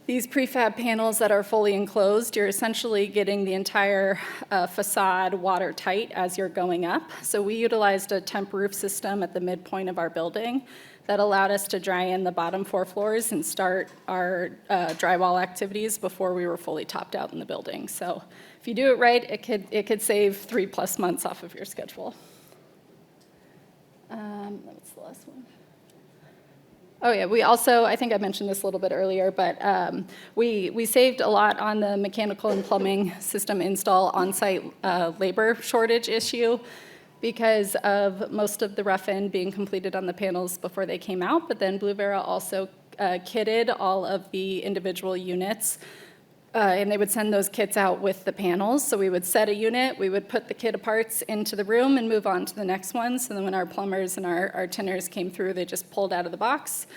these prefab panels that are fully enclosed, you're essentially getting the entire facade watertight as you're going up. So we utilized a temp roof system at the midpoint of our building that allowed us to dry in the bottom 4 floors and start our drywall activities before we were fully topped out in the building. So if you do it right, it could save 3+ months off of your schedule. What's the last one? Oh yeah, we also, I think I mentioned this a little bit earlier, but we saved a lot on the mechanical and plumbing system install on-site labor shortage issue because of most of the rough-in being completed on the panels before they came out, but then BLUvera also kitted all of the individual units and they would send those kits out with the panels. So we would set a unit, we would put the kit of parts into the room and move on to the next one. So then when our plumbers and our tinners came through, they just pulled out of the box,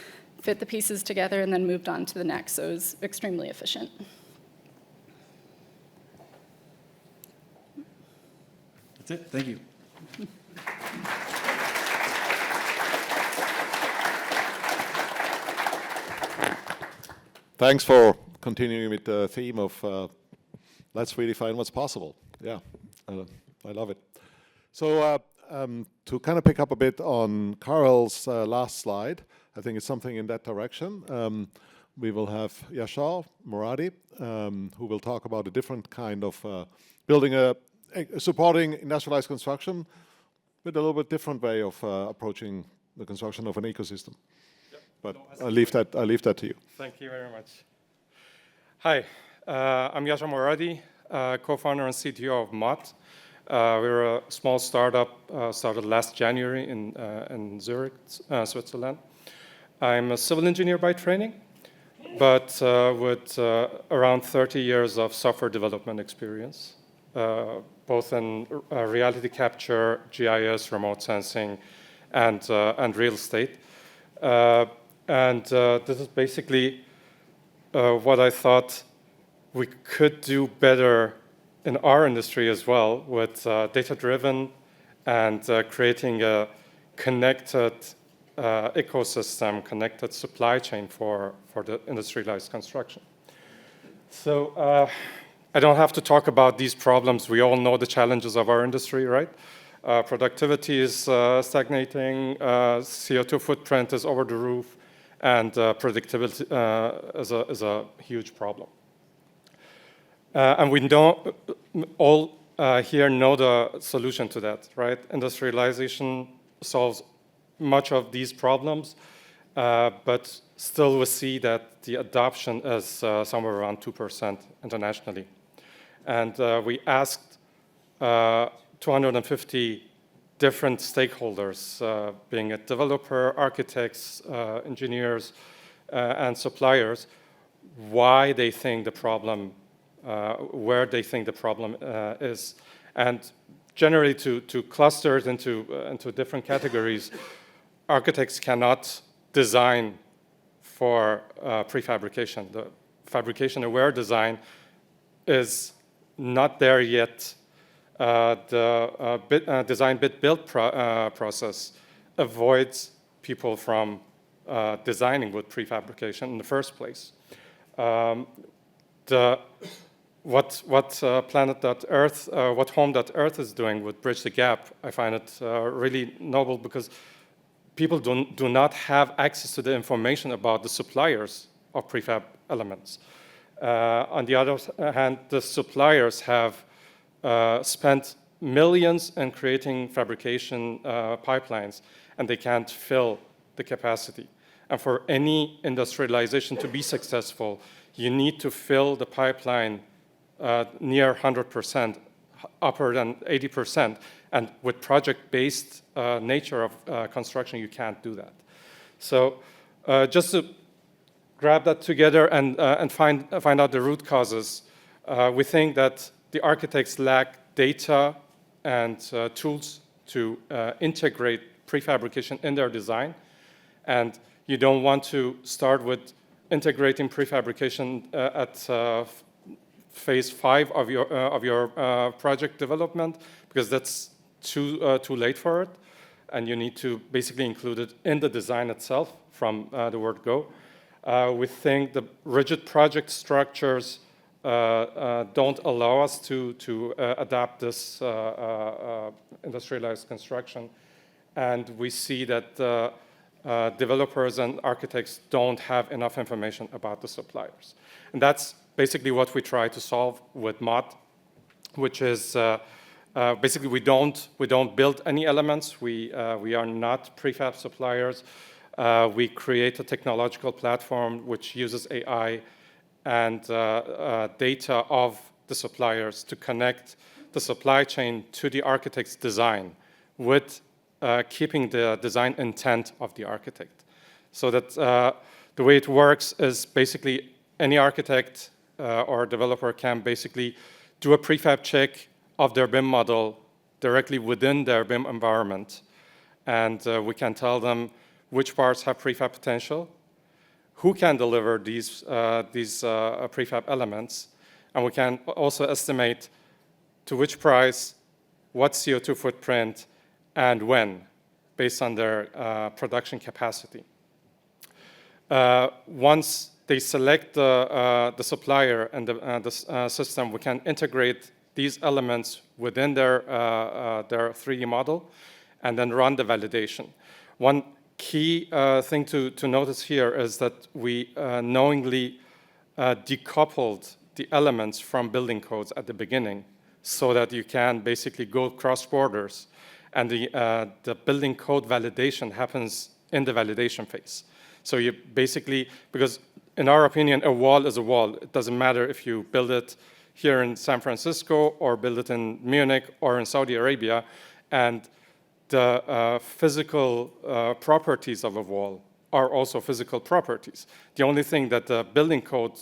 fit the pieces together, and then moved on to the next. So it was extremely efficient. That's it. Thank you. Thanks for continuing with the theme of let's redefine what's possible. Yeah, I love it. So to kind of pick up a bit on Carel's last slide, I think it's something in that direction. We will have Yashar, Moradi, who will talk about a different kind of building supporting industrialized construction with a little bit different way of approaching the construction of an ecosystem. Yep. But I'll leave that to you. Thank you very much. Hi, I'm Yashar Moradi, co-founder and CTO of Mott. We're a small startup, started last January in Zurich, Switzerland. I'm a civil engineer by training, but with around 30 years of software development experience, both in reality capture, GIS, remote sensing, and real estate. This is basically what I thought we could do better in our industry as well with data-driven and creating a connected ecosystem, connected supply chain for the industrialized construction. So I don't have to talk about these problems. We all know the challenges of our industry, right? Productivity is stagnating, CO2 footprint is over the roof, and predictability is a huge problem. And we don't all here know the solution to that, right? Industrialization solves much of these problems, but still we see that the adoption is somewhere around 2% internationally. And we asked 250 different stakeholders, being it developer, architects, engineers, and suppliers, why they think the problem, where they think the problem is. And generally to cluster it into different categories, architects cannot design for prefabrication. The fabrication-aware design is not there yet. The design bid build process avoids people from designing with prefabrication in the first place. What Planet.Earth, what Home.Earth is doing with Bridge the Gap, I find it really noble because people do not have access to the information about the suppliers of prefab elements. On the other hand, the suppliers have spent millions in creating fabrication pipelines, and they can't fill the capacity. And for any industrialization to be successful, you need to fill the pipeline near 100%, upper than 80%. And with project-based nature of construction, you can't do that. So just to grab that together and find out the root causes, we think that the architects lack data and tools to integrate prefabrication in their design. And you don't want to start with integrating prefabrication at phase 5 of your project development, because that's too late for it. And you need to basically include it in the design itself from the word go. We think the rigid project structures don't allow us to adapt this industrialized construction. And we see that developers and architects don't have enough information about the suppliers. And that's basically what we try to solve with Mott, which is basically we don't build any elements. We are not prefab suppliers. We create a technological platform which uses AI and data of the suppliers to connect the supply chain to the architect's design with keeping the design intent of the architect. So that the way it works is basically any architect or a developer can basically do a prefab check of their BIM model directly within their BIM environment. And we can tell them which parts have prefab potential, who can deliver these prefab elements, and we can also estimate to which price, what CO2 footprint, and when, based on their production capacity. Once they select the supplier and the system, we can integrate these elements within their 3D model and then run the validation. One key thing to notice here is that we knowingly decoupled the elements from building codes at the beginning so that you can basically go cross borders, and the building code validation happens in the validation phase. So you basically, because in our opinion, a wall is a wall. It doesn't matter if you build it here in San Francisco or build it in Munich or in Saudi Arabia, and the physical properties of a wall are also physical properties. The only thing that the building code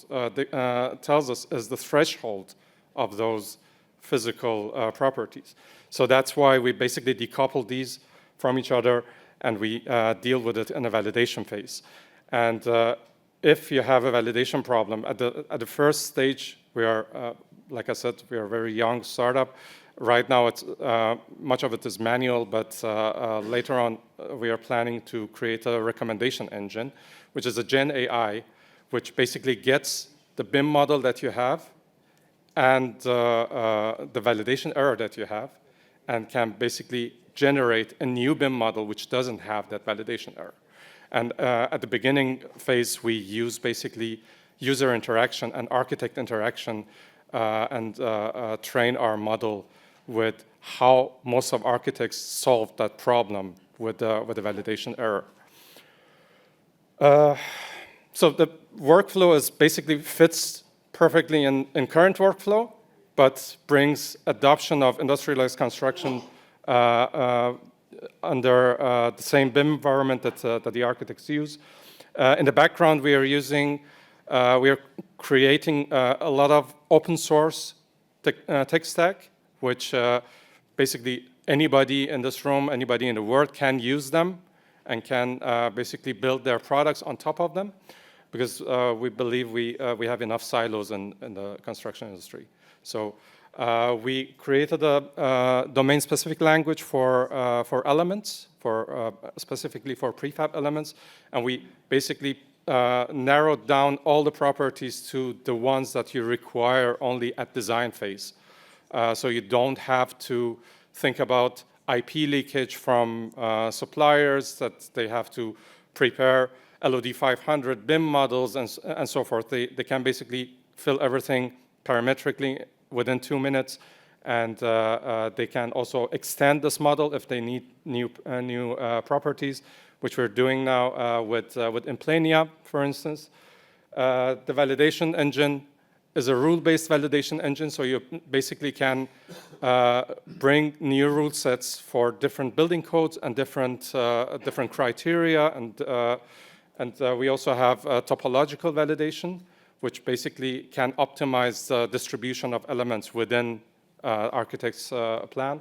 tells us is the threshold of those physical properties. So that's why we basically decouple these from each other, and we deal with it in a validation phase. And if you have a validation problem, at the first stage, we are, like I said, we are a very young startup. Right now, it's, much of it is manual, but later on, we are planning to create a recommendation engine, which is a Gen AI, which basically gets the BIM model that you have and the validation error that you have, and can basically generate a new BIM model which doesn't have that validation error. And at the beginning phase, we use basically user interaction and architect interaction and train our model with how most of architects solve that problem with the validation error. So the workflow is basically fits perfectly in current workflow, but brings adoption of industrialized construction under the same BIM environment that the architects use. In the background, we are creating a lot of open source tech stack, which basically anybody in this room, anybody in the world can use them and can basically build their products on top of them, because we believe we have enough silos in the construction industry. So we created a domain-specific language for elements, specifically for prefab elements, and we basically narrowed down all the properties to the ones that you require only at design phase. So you don't have to think about IP leakage from suppliers, that they have to prepare LOD 500 BIM models and so forth. They can basically fill everything parametrically within 2 minutes, and they can also extend this model if they need new properties, which we're doing now with Implenia, for instance. The validation engine is a rule-based validation engine, so you basically can bring new rule sets for different building codes and different criteria, and we also have topological validation, which basically can optimize the distribution of elements within architect's plan.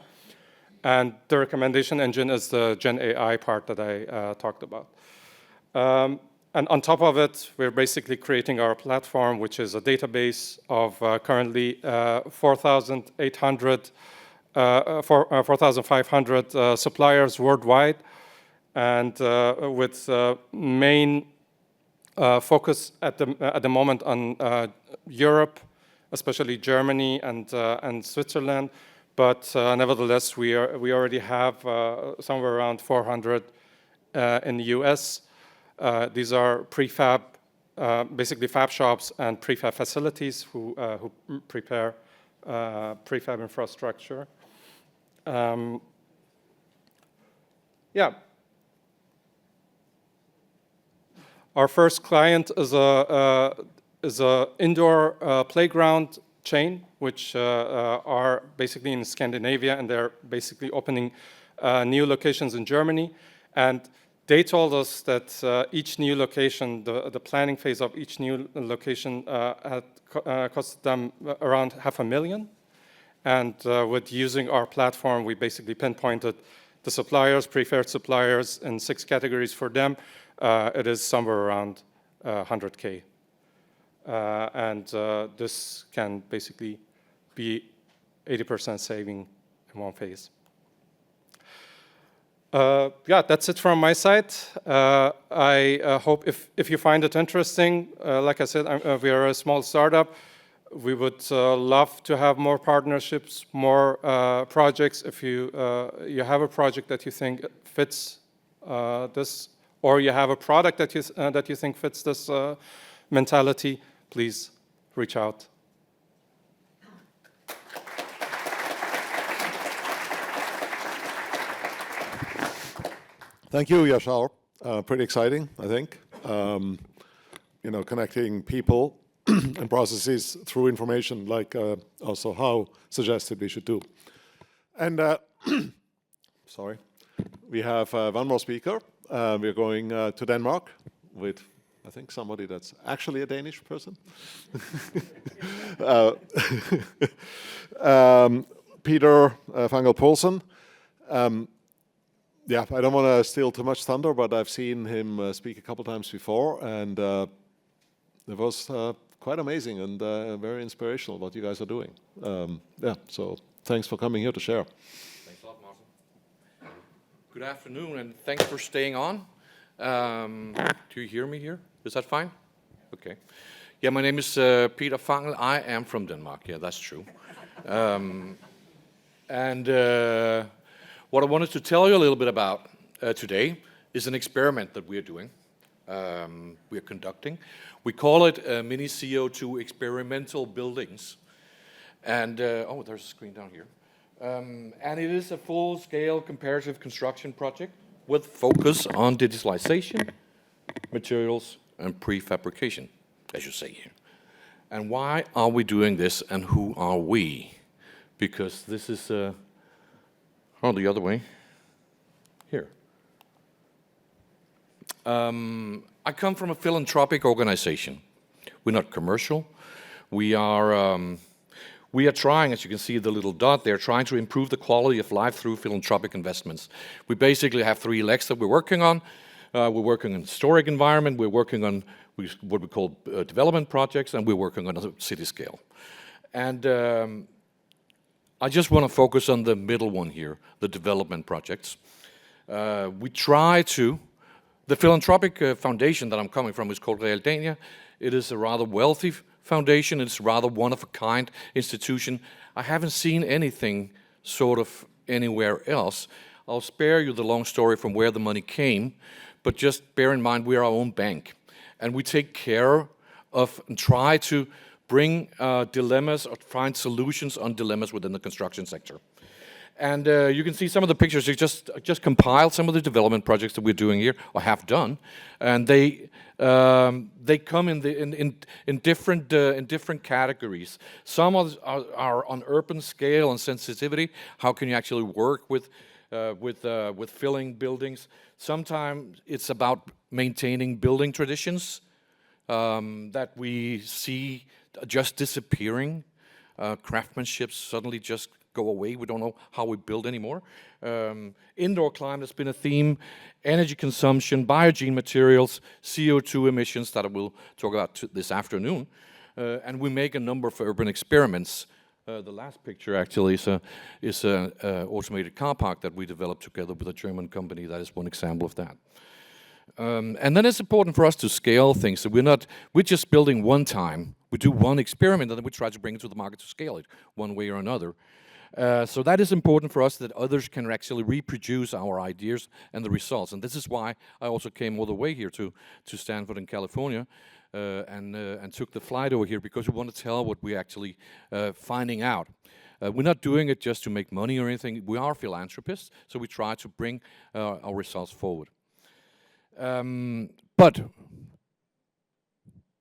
And the recommendation engine is the Gen AI part that I talked about. And on top of it, we're basically creating our platform, which is a database of currently 4,500 suppliers worldwide, and with main focus at the moment on Europe, especially Germany and Switzerland. But nevertheless, we already have somewhere around 400 in the US. These are prefab, basically fab shops and prefab facilities who prepare prefab infrastructure. Yeah. Our first client is a indoor playground chain, which are basically in Scandinavia, and they're basically opening new locations in Germany. And they told us that each new location, the planning phase of each new location had cost them around $500,000. And with using our platform, we basically pinpointed the suppliers, preferred suppliers in 6 categories for them. It is somewhere around 100K. And this can basically be 80% saving in one phase. Yeah, that's it from my side. I hope if you find it interesting, like I said, we are a small startup. We would love to have more partnerships, more projects. If you have a project that you think fits this, or you have a product that you think fits this mentality, please reach out. Thank you, Yashar. Pretty exciting, I think. Connecting people and processes through information, like also how suggested we should do. And sorry, we have one more speaker. We're going to Denmark with, I think, somebody that's actually a Danish person. Peter Fangel Poulsen. Yeah, I don't want to steal too much thunder, but I've seen him speak a couple times before, and it was quite amazing and very inspirational what you guys are doing. Yeah, so thanks for coming here to share. Thanks a lot, Martin. Good afternoon, and thanks for staying on. Do you hear me here? Is that fine? Okay. Yeah, my name is Peter Fangel. I am from Denmark. Yeah, that's true. What I wanted to tell you a little bit about today is an experiment that we are doing, we are conducting. We call it mini CO2 experimental buildings. And, oh, there's a screen down here. And it is a full-scale comparative construction project with focus on digitalization, materials, and prefabrication, as you say here. And why are we doing this, and who are we? Because this is the other way. Here. I come from a philanthropic organization. We're not commercial. We are trying, as you can see the little dot there, trying to improve the quality of life through philanthropic investments. We basically have 3 legs that we're working on. We're working on historic environment, we're working on what we call development projects, and we're working on a city scale. And I just want to focus on the middle one here, the development projects. We try to, the philanthropic foundation that I'm coming from is called Realdania. It is a rather wealthy foundation. It's a rather one-of-a-kind institution. I haven't seen anything sort of anywhere else. I'll spare you the long story from where the money came, but just bear in mind we're our own bank. And we take care of and try to bring dilemmas or find solutions on dilemmas within the construction sector. And you can see some of the pictures. I just compiled some of the development projects that we're doing here, or have done, and they come in different categories. Some are on urban scale and sensitivity. How can you actually work with filling buildings? Sometimes it's about maintaining building traditions that we see just disappearing. Craftsmanship suddenly just go away. We don't know how we build anymore. Indoor climate has been a theme. Energy consumption, biogene materials, CO2 emissions that I will talk about this afternoon. And we make a number of urban experiments. The last picture actually is an automated car park that we developed together with a German company. That is one example of that. And then it's important for us to scale things. So we're just building one time. We do one experiment and then we try to bring it to the market to scale it one way or another. So that is important for us, that others can actually reproduce our ideas and the results. And this is why I also came all the way here to Stanford in California and took the flight over here, because we want to tell what we're actually finding out. We're not doing it just to make money or anything. We are philanthropists, so we try to bring our results forward. But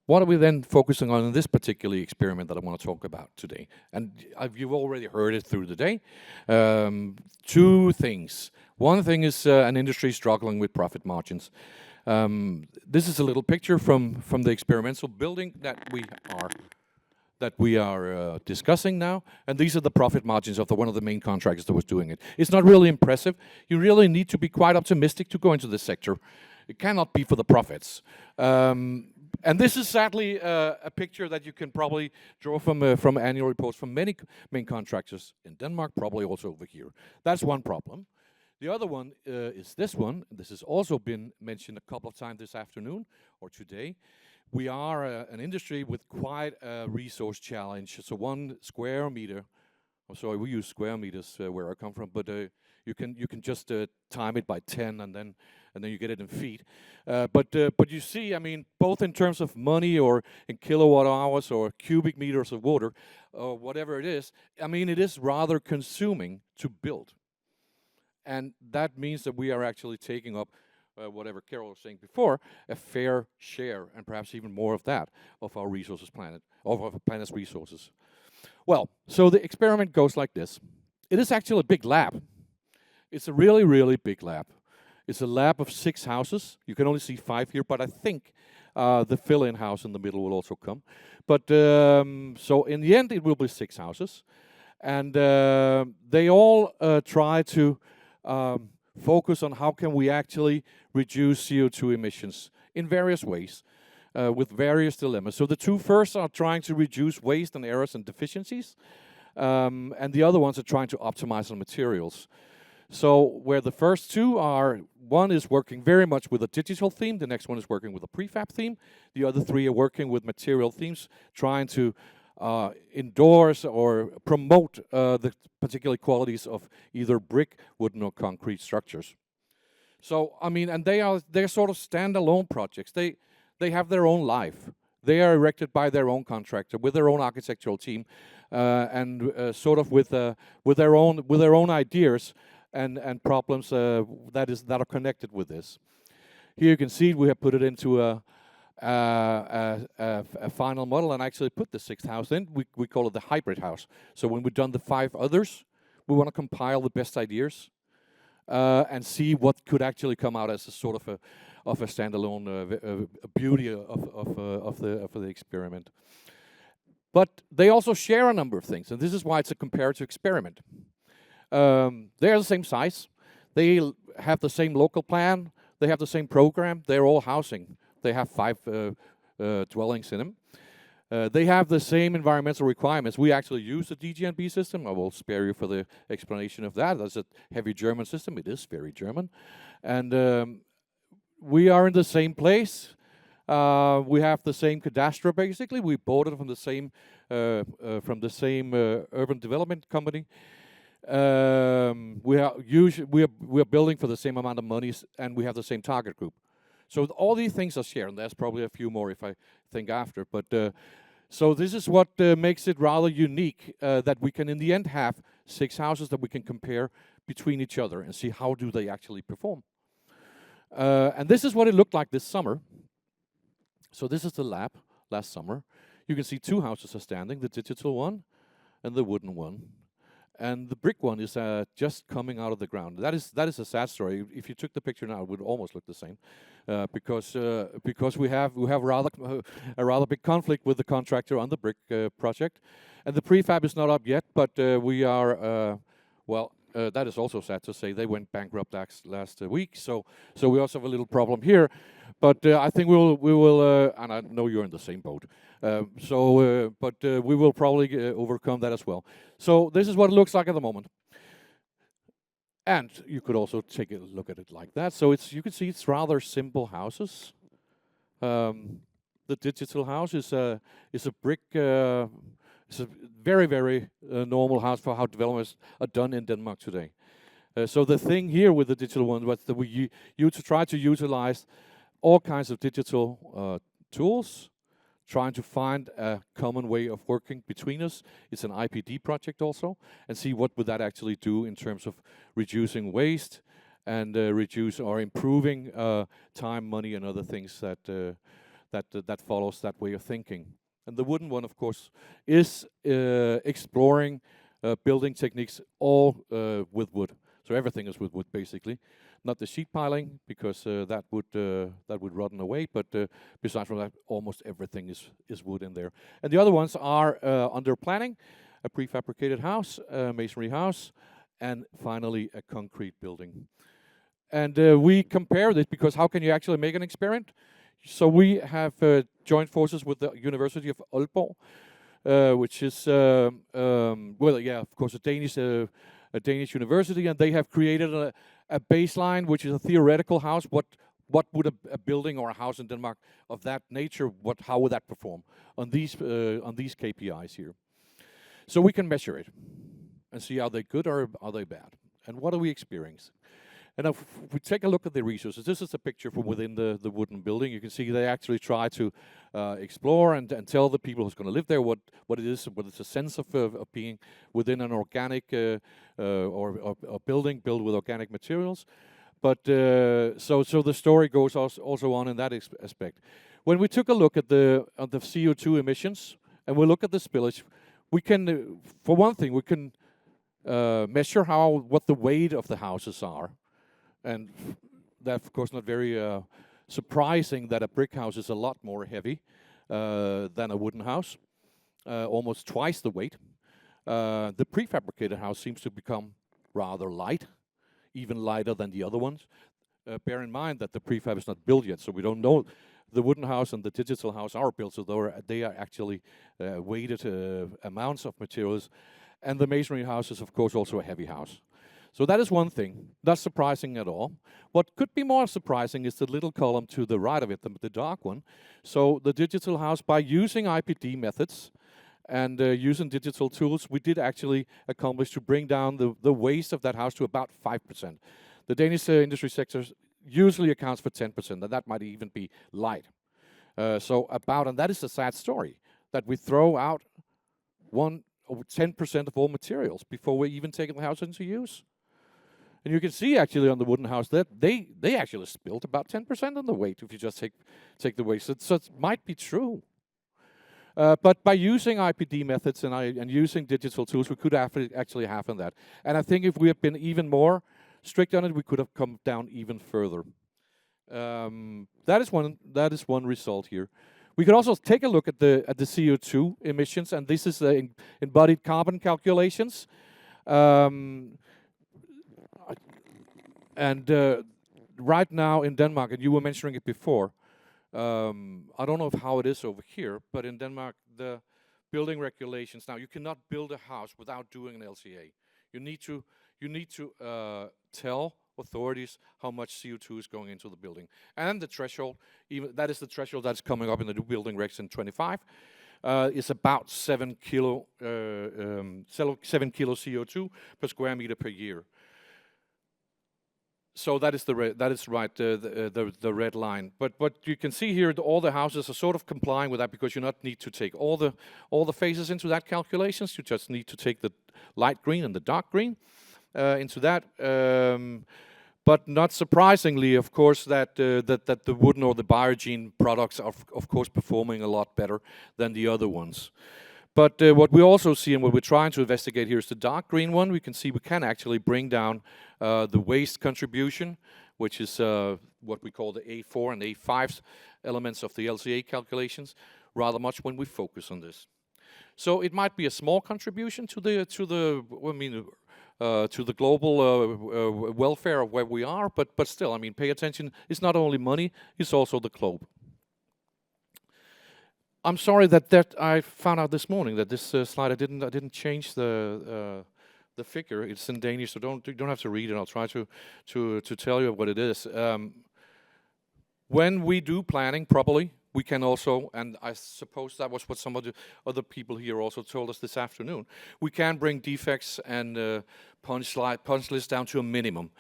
what are we then focusing on in this particular experiment that I want to talk about today? And you've already heard it through the day. Two things. One thing is an industry struggling with profit margins. This is a little picture from the experimental building that we are discussing now, and these are the profit margins of one of the main contractors that was doing it. It's not really impressive. You really need to be quite optimistic to go into this sector. It cannot be for the profits. And this is sadly a picture that you can probably draw from annual reports from many main contractors in Denmark, probably also over here. That's one problem. The other one is this one. This has also been mentioned a couple of times this afternoon or today. We are an industry with quite a resource challenge. So 1 square meter, I'm sorry, we use square meters where I come from, but you can just time it by 10 and then you get it in feet. But you see, I mean, both in terms of money or in kilowatt hours or cubic meters of water or whatever it is, I mean, it is rather consuming to build. And that means that we are actually taking up, whatever Carel was saying before, a fair share, and perhaps even more of that, of our of our planet's resources. Well, so the experiment goes like this. It is actually a big lab. It's a really, really big lab. It's a lab of 6 houses. You can only see 5 here, but I think the fill-in house in the middle will also come. But so in the end, it will be 6 houses. And they all try to focus on how can we actually reduce CO2 emissions in various ways with various dilemmas. So the 2 first are trying to reduce waste and errors and deficiencies, and the other ones are trying to optimize on materials. So where the first 2 are, one is working very much with a digital theme, the next one is working with a prefab theme, the other 3 are working with material themes, trying to endorse or promote the particular qualities of either brick, wooden or concrete structures. So, I mean, and they're sort of standalone projects. They have their own life. They are erected by their own contractor, with their own architectural team, and sort of with their own ideas and problems that are connected with this. Here you can see we have put it into a final model and actually put the 6th house in. We call it the hybrid house. So when we've done the 5 others, we want to compile the best ideas and see what could actually come out as a sort of a standalone beauty of the experiment. But they also share a number of things, and this is why it's a comparative experiment. They're the same size. They have the same local plan. They have the same program. They're all housing. They have 5 dwellings in them. They have the same environmental requirements. We actually use the DGNB system. I will spare you for the explanation of that. That's a heavy German system. It is very German. And we are in the same place. We have the same cadastre, basically. We bought it from the same urban development company. We are building for the same amount of money, and we have the same target group. So all these things are shared, and there's probably a few more if I think after. But so this is what makes it rather unique, that we can in the end have 6 houses that we can compare between each other and see how do they actually perform. And this is what it looked like this summer. So this is the lab last summer. You can see 2 houses are standing, the digital one and the wooden one. And the brick one is just coming out of the ground. That is a sad story. If you took the picture now, it would almost look the same, because we have a rather big conflict with the contractor on the brick project, and the prefab is not up yet. But we are that is also sad to say. They went bankrupt last week, so we also have a little problem here. But I think we will, and I know you're in the same boat. But we will probably overcome that as well. So this is what it looks like at the moment. And you could also take a look at it like that. So you can see it's rather simple houses. The digital house is a brick. It's a very, very normal house for how developments are done in Denmark today. So the thing here with the digital one was that we try to utilize all kinds of digital tools, trying to find a common way of working between us. It's an IPD project also, and see what would that actually do in terms of reducing waste and reduce or improving time, money, and other things that that follows that way of thinking. And the wooden one, of course, is exploring building techniques all with wood. So everything is with wood, basically. Not the sheet piling, because that would rotten away. But besides from that, almost everything is wood in there. And the other ones are under planning: a prefabricated house, a masonry house, and finally a concrete building. And we compare this because how can you actually make an experiment? So we have joined forces with the University of Aalborg, which is, well, yeah, of course, a Danish university, and they have created a baseline, which is a theoretical house. What would a building or a house in Denmark of that nature, how would that perform on these KPIs here? So we can measure it and see are they good or are they bad, and what do we experience? And if we take a look at the resources, this is a picture from within the wooden building. You can see they actually try to explore and tell the people who's going to live there what it is, what it's a sense of being within an organic or building built with organic materials. But so the story goes also on in that aspect. When we took a look at the CO2 emissions and we look at the spillage, we can, for one thing, we can measure what the weight of the houses are. And that's, of course, not very surprising that a brick house is a lot more heavy than a wooden house, almost twice the weight. The prefabricated house seems to become rather light, even lighter than the other ones. Bear in mind that the prefab is not built yet, so we don't know. The wooden house and the digital house are built, so they are actually weighted amounts of materials. And the masonry house is, of course, also a heavy house. So that is one thing, not surprising at all. What could be more surprising is the little column to the right of it, the dark one. So the digital house, by using IPD methods and using digital tools, we did actually accomplish to bring down the waste of that house to about 5%. The Danish industry sector usually accounts for 10%, and that might even be light. And that is a sad story, that we throw out 10% of all materials before we even take the house into use. And you can see actually on the wooden house that they actually spilled about 10% on the weight if you just take the waste. So it might be true. But by using IPD methods and using digital tools, we could actually have that. And I think if we had been even more strict on it, we could have come down even further. That is one result here. We could also take a look at the CO2 emissions, and this is the embodied carbon calculations. Right now in Denmark, and you were mentioning it before, I don't know how it is over here, but in Denmark, the building regulations now, you cannot build a house without doing an LCA. You need to tell authorities how much CO2 is going into the building, and the threshold, that is the threshold that's coming up in the new building regs in 25, is about 7 kilo CO2 per square meter per year. So that is the red line. But what you can see here, all the houses are sort of complying with that, because you not need to take all the phases into that calculations. You just need to take the light green and the dark green into that. But not surprisingly, of course, that the wooden or the biogene products are of course performing a lot better than the other ones. But what we also see, and what we're trying to investigate here, is the dark green one. We can see we can actually bring down the waste contribution, which is what we call the A4 and A5 elements of the LCA calculations, rather much when we focus on this. So it might be a small contribution to the global welfare of where we are, but still, I mean, pay attention. It's not only money; it's also the globe. I'm sorry that I found out this morning that this slide I didn't change the figure. It's in Danish, so you don't have to read it. I'll try to tell you what it is. When we do planning properly, we can also, and I suppose that was what some of the other people here also told us this afternoon, we can bring defects and punch lists down to a minimum.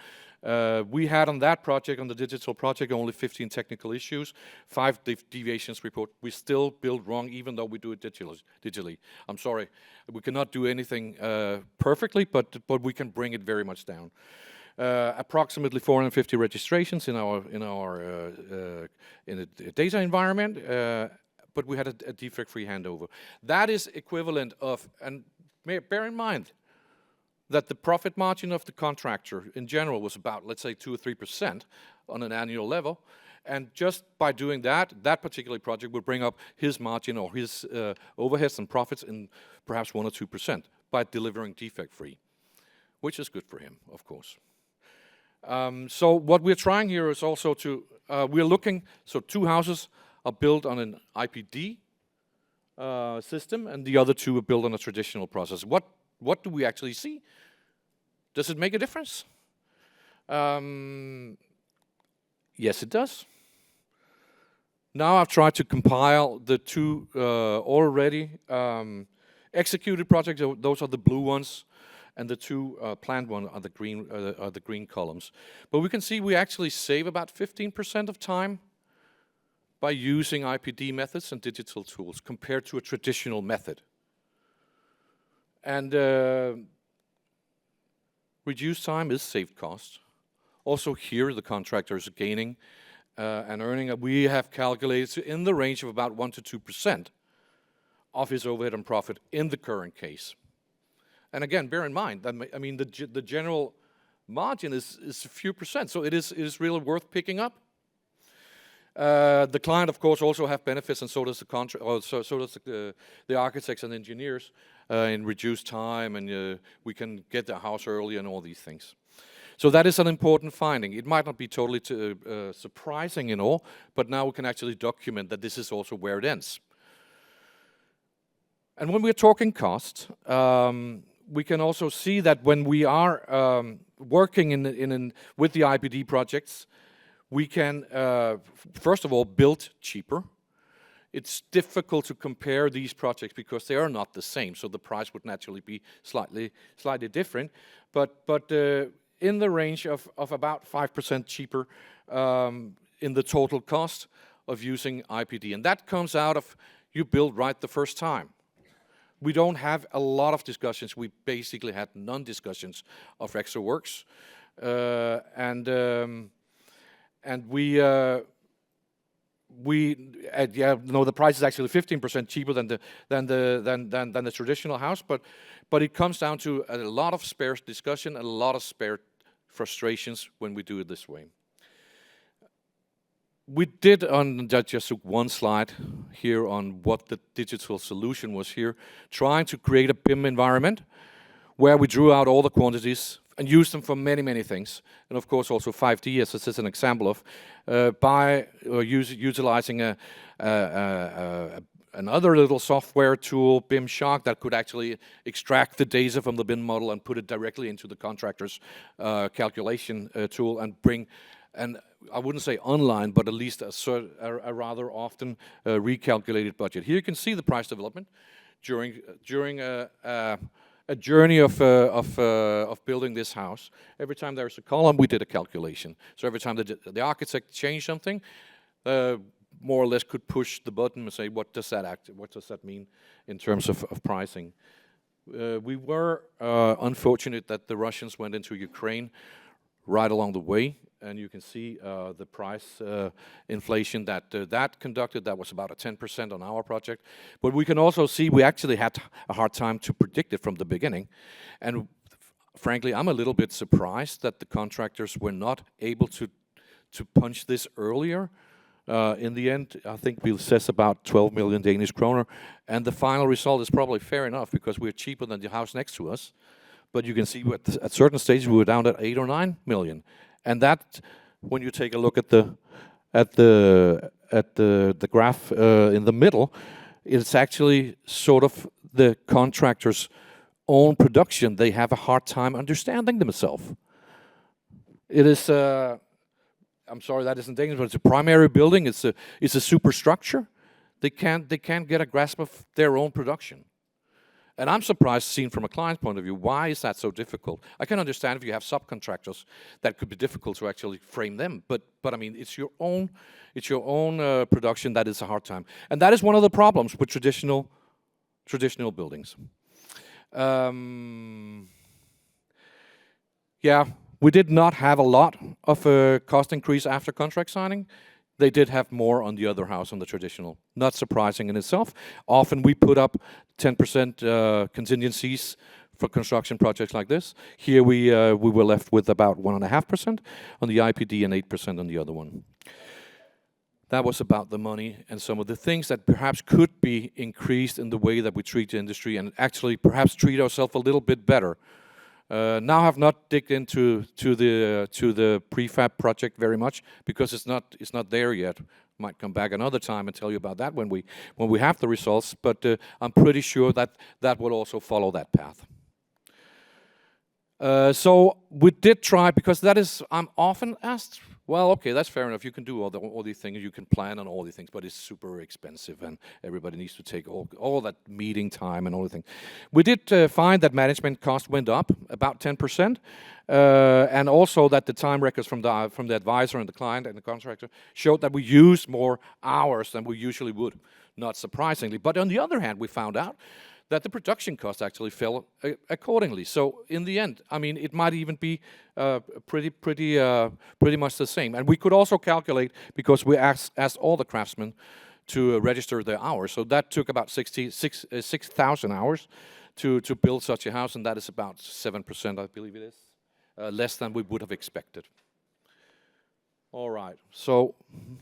We had on that project, on the digital project, only 15 technical issues, 5 deviations report. We still build wrong, even though we do it digitally. I'm sorry, we cannot do anything perfectly, but we can bring it very much down. approximately 450 registrations in our in a data environment, but we had a defect-free handover. That is equivalent of, and bear in mind that the profit margin of the contractor in general was about, let's say, 2 or 3% on an annual level. And just by doing that, that particular project would bring up his margin or his overheads and profits in perhaps 1 or 2% by delivering defect-free, which is good for him, of course. So what we're trying here is also to, we're looking, so 2 houses are built on an IPD system, and the other 2 are built on a traditional process. What do we actually see? Does it make a difference? Yes, it does. Now I've tried to compile the 2 already executed projects. Those are the blue ones, and the 2 planned ones are the green columns. But we can see we actually save about 15% of time by using IPD methods and digital tools compared to a traditional method. And reduced time is saved cost. Also here, the contractor is gaining and earning. We have calculated in the range of about 1 to 2% of his overhead and profit in the current case. And again, bear in mind that the general margin is a few percent, so it is really worth picking up. The client, of course, also have benefits, and so does the the architects and engineers in reduced time, and we can get the house early and all these things. So that is an important finding. It might not be totally surprising in all, but now we can actually document that this is also where it ends. And when we're talking cost, we can also see that when we are working with the IPD projects, we can, first of all, build cheaper. It's difficult to compare these projects because they are not the same, so the price would naturally be slightly different. But in the range of about 5% cheaper in the total cost of using IPD. And that comes out of you build right the first time. We don't have a lot of discussions. We basically had none discussions of extra works. And the price is actually 15% cheaper than the traditional house, but it comes down to a lot of spare discussion and a lot of spare frustrations when we do it this way. We did just took one slide here on what the digital solution was here, trying to create a BIM environment where we drew out all the quantities and used them for many, many things. And of course also 5D, as this is an example of, by utilizing another little software tool, BIM Shark, that could actually extract the data from the BIM model and put it directly into the contractor's calculation tool and bring, and I wouldn't say online, but at least a rather often recalculated budget. Here you can see the price development during a journey of building this house. Every time there's a column, we did a calculation. So every time the architect changed something, more or less could push the button and say, what does that mean in terms of pricing? We were unfortunate that the Russians went into Ukraine right along the way, and you can see the price inflation that conducted. That was about a 10% on our project. But we can also see we actually had a hard time to predict it from the beginning. And frankly, I'm a little bit surprised that the contractors were not able to punch this earlier. In the end, I think we assess about 12 million Danish kroner. And the final result is probably fair enough because we're cheaper than the house next to us. But you can see at certain stages we were down at 8 or 9 million. And that, when you take a look at the graph in the middle, it's actually sort of the contractor's own production. They have a hard time understanding themselves. It is, I'm sorry that isn't Danish, but it's a primary building. It's a superstructure. They can't get a grasp of their own production. And I'm surprised, seen from a client's point of view, why is that so difficult? I can understand if you have subcontractors, that could be difficult to actually frame them. But I mean, it's your own production that is a hard time, and that is one of the problems with traditional buildings. Yeah, We did not have a lot of a cost increase after contract signing. They did have more on the other house, on the traditional. Not surprising in itself. Often we put up 10% contingencies for construction projects like this. Here we were left with about 1.5% on the IPD and 8% on the other one. That was about the money and some of the things that perhaps could be increased in the way that we treat the industry and actually perhaps treat ourselves a little bit better. Now I've not digged into the prefab project very much because it's not there yet. Might come back another time and tell you about that when we have the results. But I'm pretty sure that will also follow that path. So we did try, because that is, I'm often asked, well, okay, that's fair enough. You can do all these things, you can plan on all these things, but it's super expensive and everybody needs to take all that meeting time and all the things. We did find that management cost went up about 10%, and also that the time records from the advisor and the client and the contractor showed that we used more hours than we usually would, not surprisingly. But on the other hand, we found out that the production cost actually fell accordingly. So in the end, I mean, it might even be pretty much the same. And we could also calculate, because we asked all the craftsmen to register their hours. So that took about 6,000 hours to build such a house, and that is about 7%, I believe it is, less than we would have expected. All right, so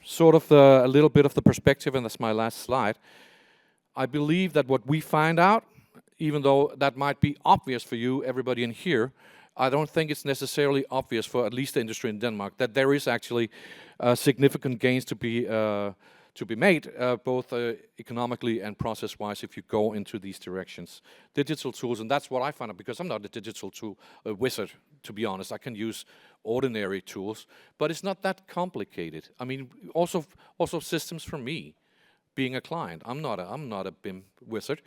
sort of a little bit of the perspective, and that's my last slide. I believe that what we find out, even though that might be obvious for you, everybody in here, I don't think it's necessarily obvious for at least the industry in Denmark, that there is actually significant gains to be made, both economically and process-wise, if you go into these directions. Digital tools, and that's what I find out, because I'm not a digital tool wizard, to be honest. I can use ordinary tools, but it's not that complicated. I mean, also systems for me. Being a client, I'm not a BIM wizard,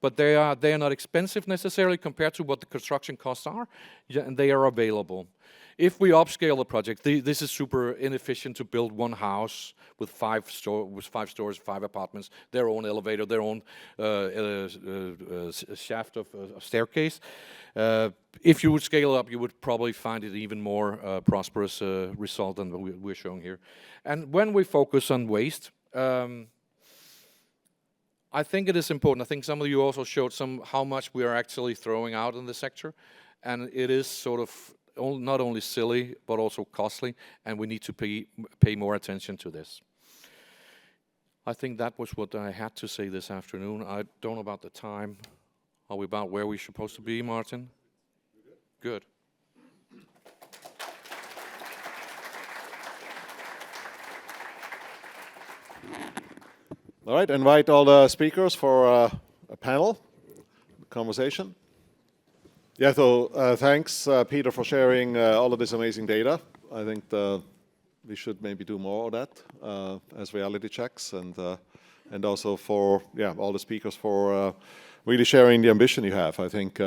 but they are not expensive necessarily compared to what the construction costs are, and they are available. If we upscale the project, this is super inefficient to build one house with 5 stores, 5 apartments, their own elevator, their own shaft of staircase. If you would scale up, you would probably find it even more prosperous result than we're showing here. And when we focus on waste, I think it is important. I think some of you also showed how much we are actually throwing out in the sector, and it is sort of not only silly but also costly, and we need to pay more attention to this. I think that was what I had to say this afternoon. I don't know about the time. Are we about where we're supposed to be, Martin? Good. All right, invite all the speakers for a panel conversation. Yeah, so thanks, Peter, for sharing all of this amazing data. I think we should maybe do more of that as reality checks, and also for all the speakers for really sharing the ambition you have. I think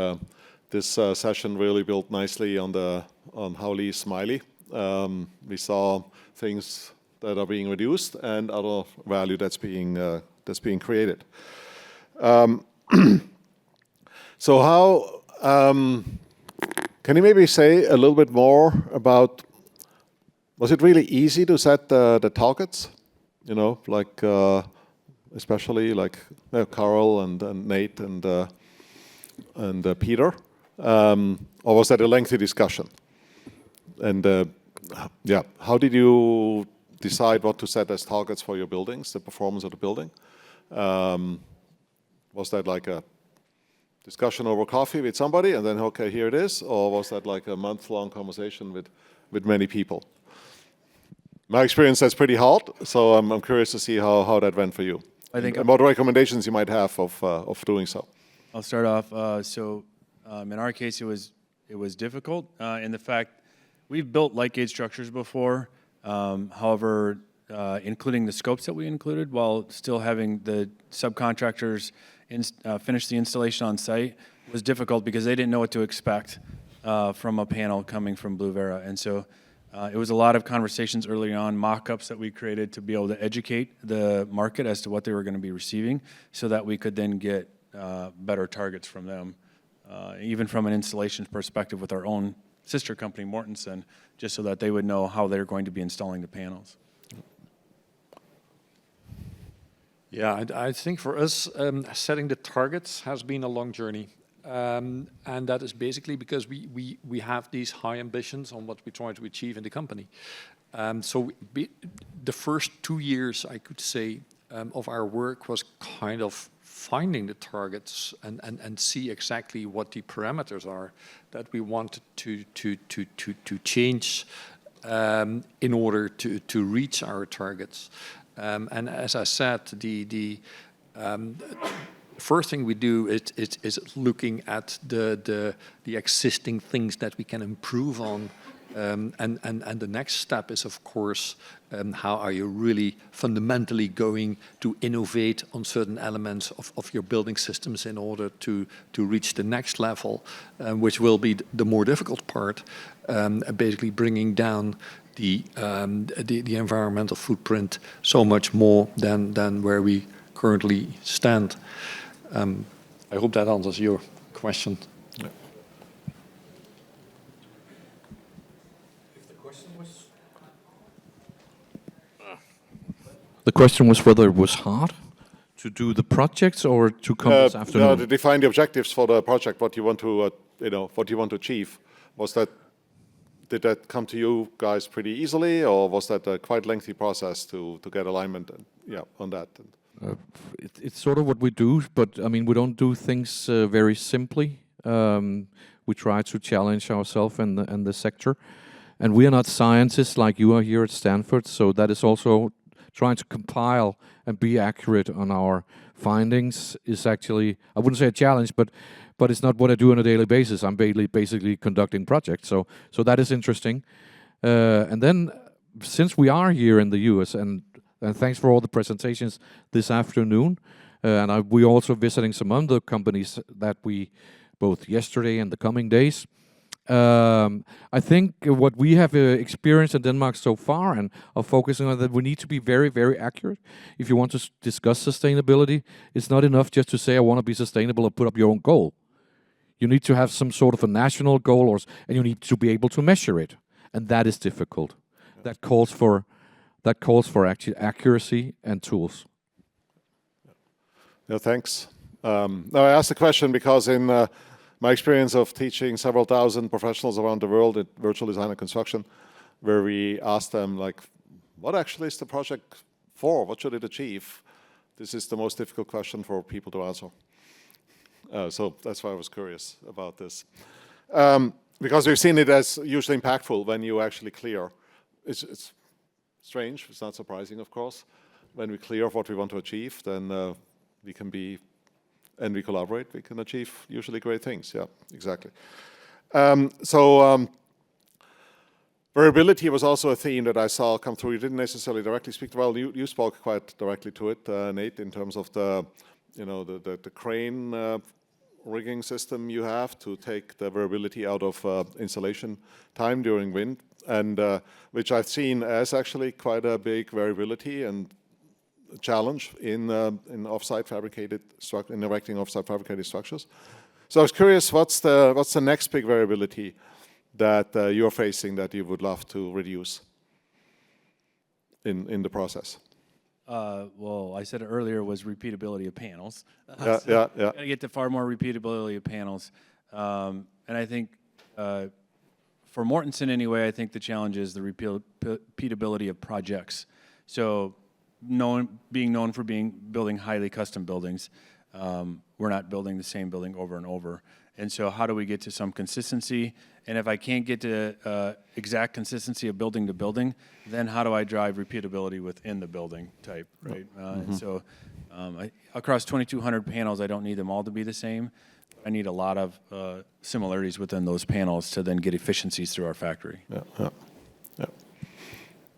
this session really built nicely on Hauli's smiley. We saw things that are being reduced and other value that's being created. So how can you maybe say a little bit more about, was it really easy to set the targets? You know, like especially like Carel and Nate and Peter, or was that a lengthy discussion? And how did you decide what to set as targets for your buildings, the performance of the building? Was that like a discussion over coffee with somebody and then, okay, here it is? Or was that like a month-long conversation with many people? My experience, that's pretty hard, so I'm curious to see how that went for you. I think, and what recommendations you might have of doing so. I'll start off. In our case, it was difficult in the fact we've built light gauge structures before. However, including the scopes that we included while still having the subcontractors finish the installation on site was difficult because they didn't know what to expect from a panel coming from BLUvera. And so it was a lot of conversations early on, mock-ups that we created to be able to educate the market as to what they were going to be receiving so that we could then get better targets from them, even from an installation perspective with our own sister company, Mortenson, just so that they would know how they're going to be installing the panels. Yeah, I think for us, setting the targets has been a long journey. And that is basically because we have these high ambitions on what we try to achieve in the company. The first 2 years, I could say, of our work was kind of finding the targets and see exactly what the parameters are that we wanted to change in order to reach our targets. And as I said, the first thing we do is looking at the existing things that we can improve on. And the next step is, of course, how are you really fundamentally going to innovate on certain elements of your building systems in order to reach the next level, which will be the more difficult part, basically bringing down the environmental footprint so much more than where we currently stand. I hope that answers your question. Yeah. The question was whether it was hard to do the projects or to come this afternoon. No, to define the objectives for the project, what you want to, what you want to achieve. Did that come to you guys pretty easily, or was that a quite lengthy process to get alignment on that? It's sort of what we do, but I mean, we don't do things very simply. We try to challenge ourselves and the sector. And we are not scientists like you are here at Stanford, so that is also trying to compile and be accurate on our findings is actually, I wouldn't say a challenge, but it's not what I do on a daily basis. I'm basically conducting projects, so that is interesting. And then, since we are here in the US, and thanks for all the presentations this afternoon, and we're also visiting some other companies that we, both yesterday and the coming days. I think what we have experienced in Denmark so far and are focusing on that we need to be very, very accurate. If you want to discuss sustainability, it's not enough just to say, I want to be sustainable and put up your own goal. You need to have some sort of a national goal, and you need to be able to measure it. And that is difficult. Yeah. That calls for actually accuracy and tools. Yeah, thanks. Now I asked the question because in my experience of teaching several thousand professionals around the world in virtual design and construction, where we asked them, like, what actually is the project for? What should it achieve? This is the most difficult question for people to answer. So that's why I was curious about this. Because we've seen it as usually impactful when you actually clear. It's strange, it's not surprising, of course. When we clear what we want to achieve, then we can be, and we collaborate, we can achieve usually great things. Yeah, exactly. Variability was also a theme that I saw come through. You didn't necessarily directly speak to, well, you spoke quite directly to it, Nate, in terms of the crane rigging system you have to take the variability out of installation time during wind, and which I've seen as actually quite a big variability and challenge in offsite fabricated in erecting offsite fabricated structures. So I was curious, what's the next big variability that you're facing that you would love to reduce in the process? Well, I said it earlier, was repeatability of panels. Yeah. Gotta get to far more repeatability of panels. And I think for Mortenson anyway, I think the challenge is the repeatability of projects. So being known for building highly custom buildings, we're not building the same building over and over. And so how do we get to some consistency? And if I can't get to exact consistency of building to building, then how do I drive repeatability within the building type, right? And so across 2,200 panels, I don't need them all to be the same. I need a lot of similarities within those panels to then get efficiencies through our factory.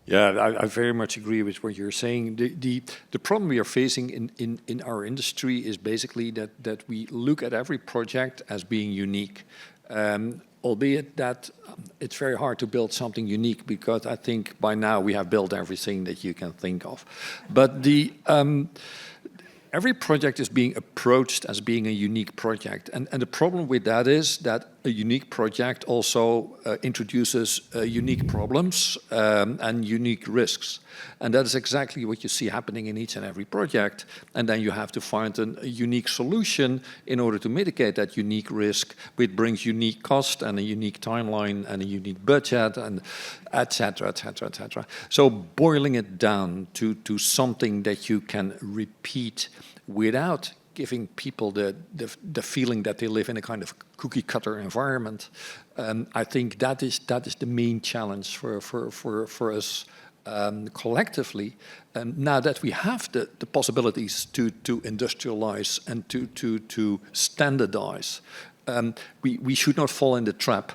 Yeah, I very much agree with what you're saying. The problem we are facing in our industry is basically that we look at every project as being unique. Albeit that it's very hard to build something unique, because I think by now we have built everything that you can think of. But every project is being approached as being a unique project. And the problem with that is that a unique project also introduces unique problems and unique risks. And that is exactly what you see happening in each and every project. And then you have to find a unique solution in order to mitigate that unique risk, which brings unique cost and a unique timeline and a unique budget and et cetera, et cetera, et cetera. So boiling it down to something that you can repeat without giving people the feeling that they live in a kind of cookie cutter environment, I think that is the main challenge for us collectively. Now that we have the possibilities to industrialize and to standardize, we should not fall in the trap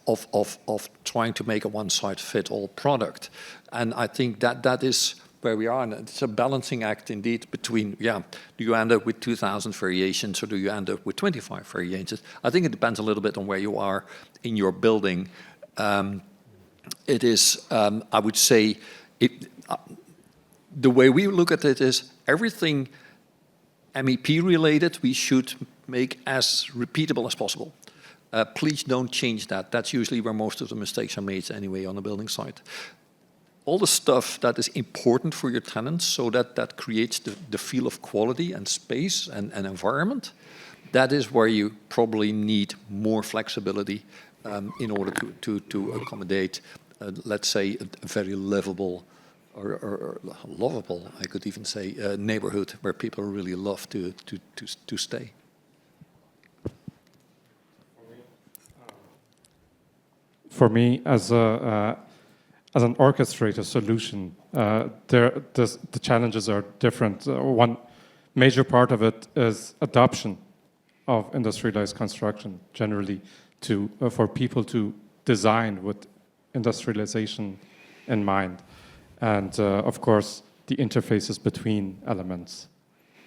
of trying to make a one-size-fits-all product. And I think that is where we are, and it's a balancing act indeed between, do you end up with 2,000 variations or do you end up with 25 variations? I think it depends a little bit on where you are in your building. It is, I would say, the way we look at it is everything MEP related we should make as repeatable as possible. Please don't change that. That's usually where most of the mistakes are made anyway on the building site. All the stuff that is important for your tenants, so that creates the feel of quality and space and environment, that is where you probably need more flexibility in order to accommodate, let's say, a very livable or lovable, I could even say, neighborhood where people really love to stay. For me, as an orchestrator solution, the challenges are different. One major part of it is adoption of industrialized construction, generally, for people to design with industrialization in mind. And of course, the interfaces between elements,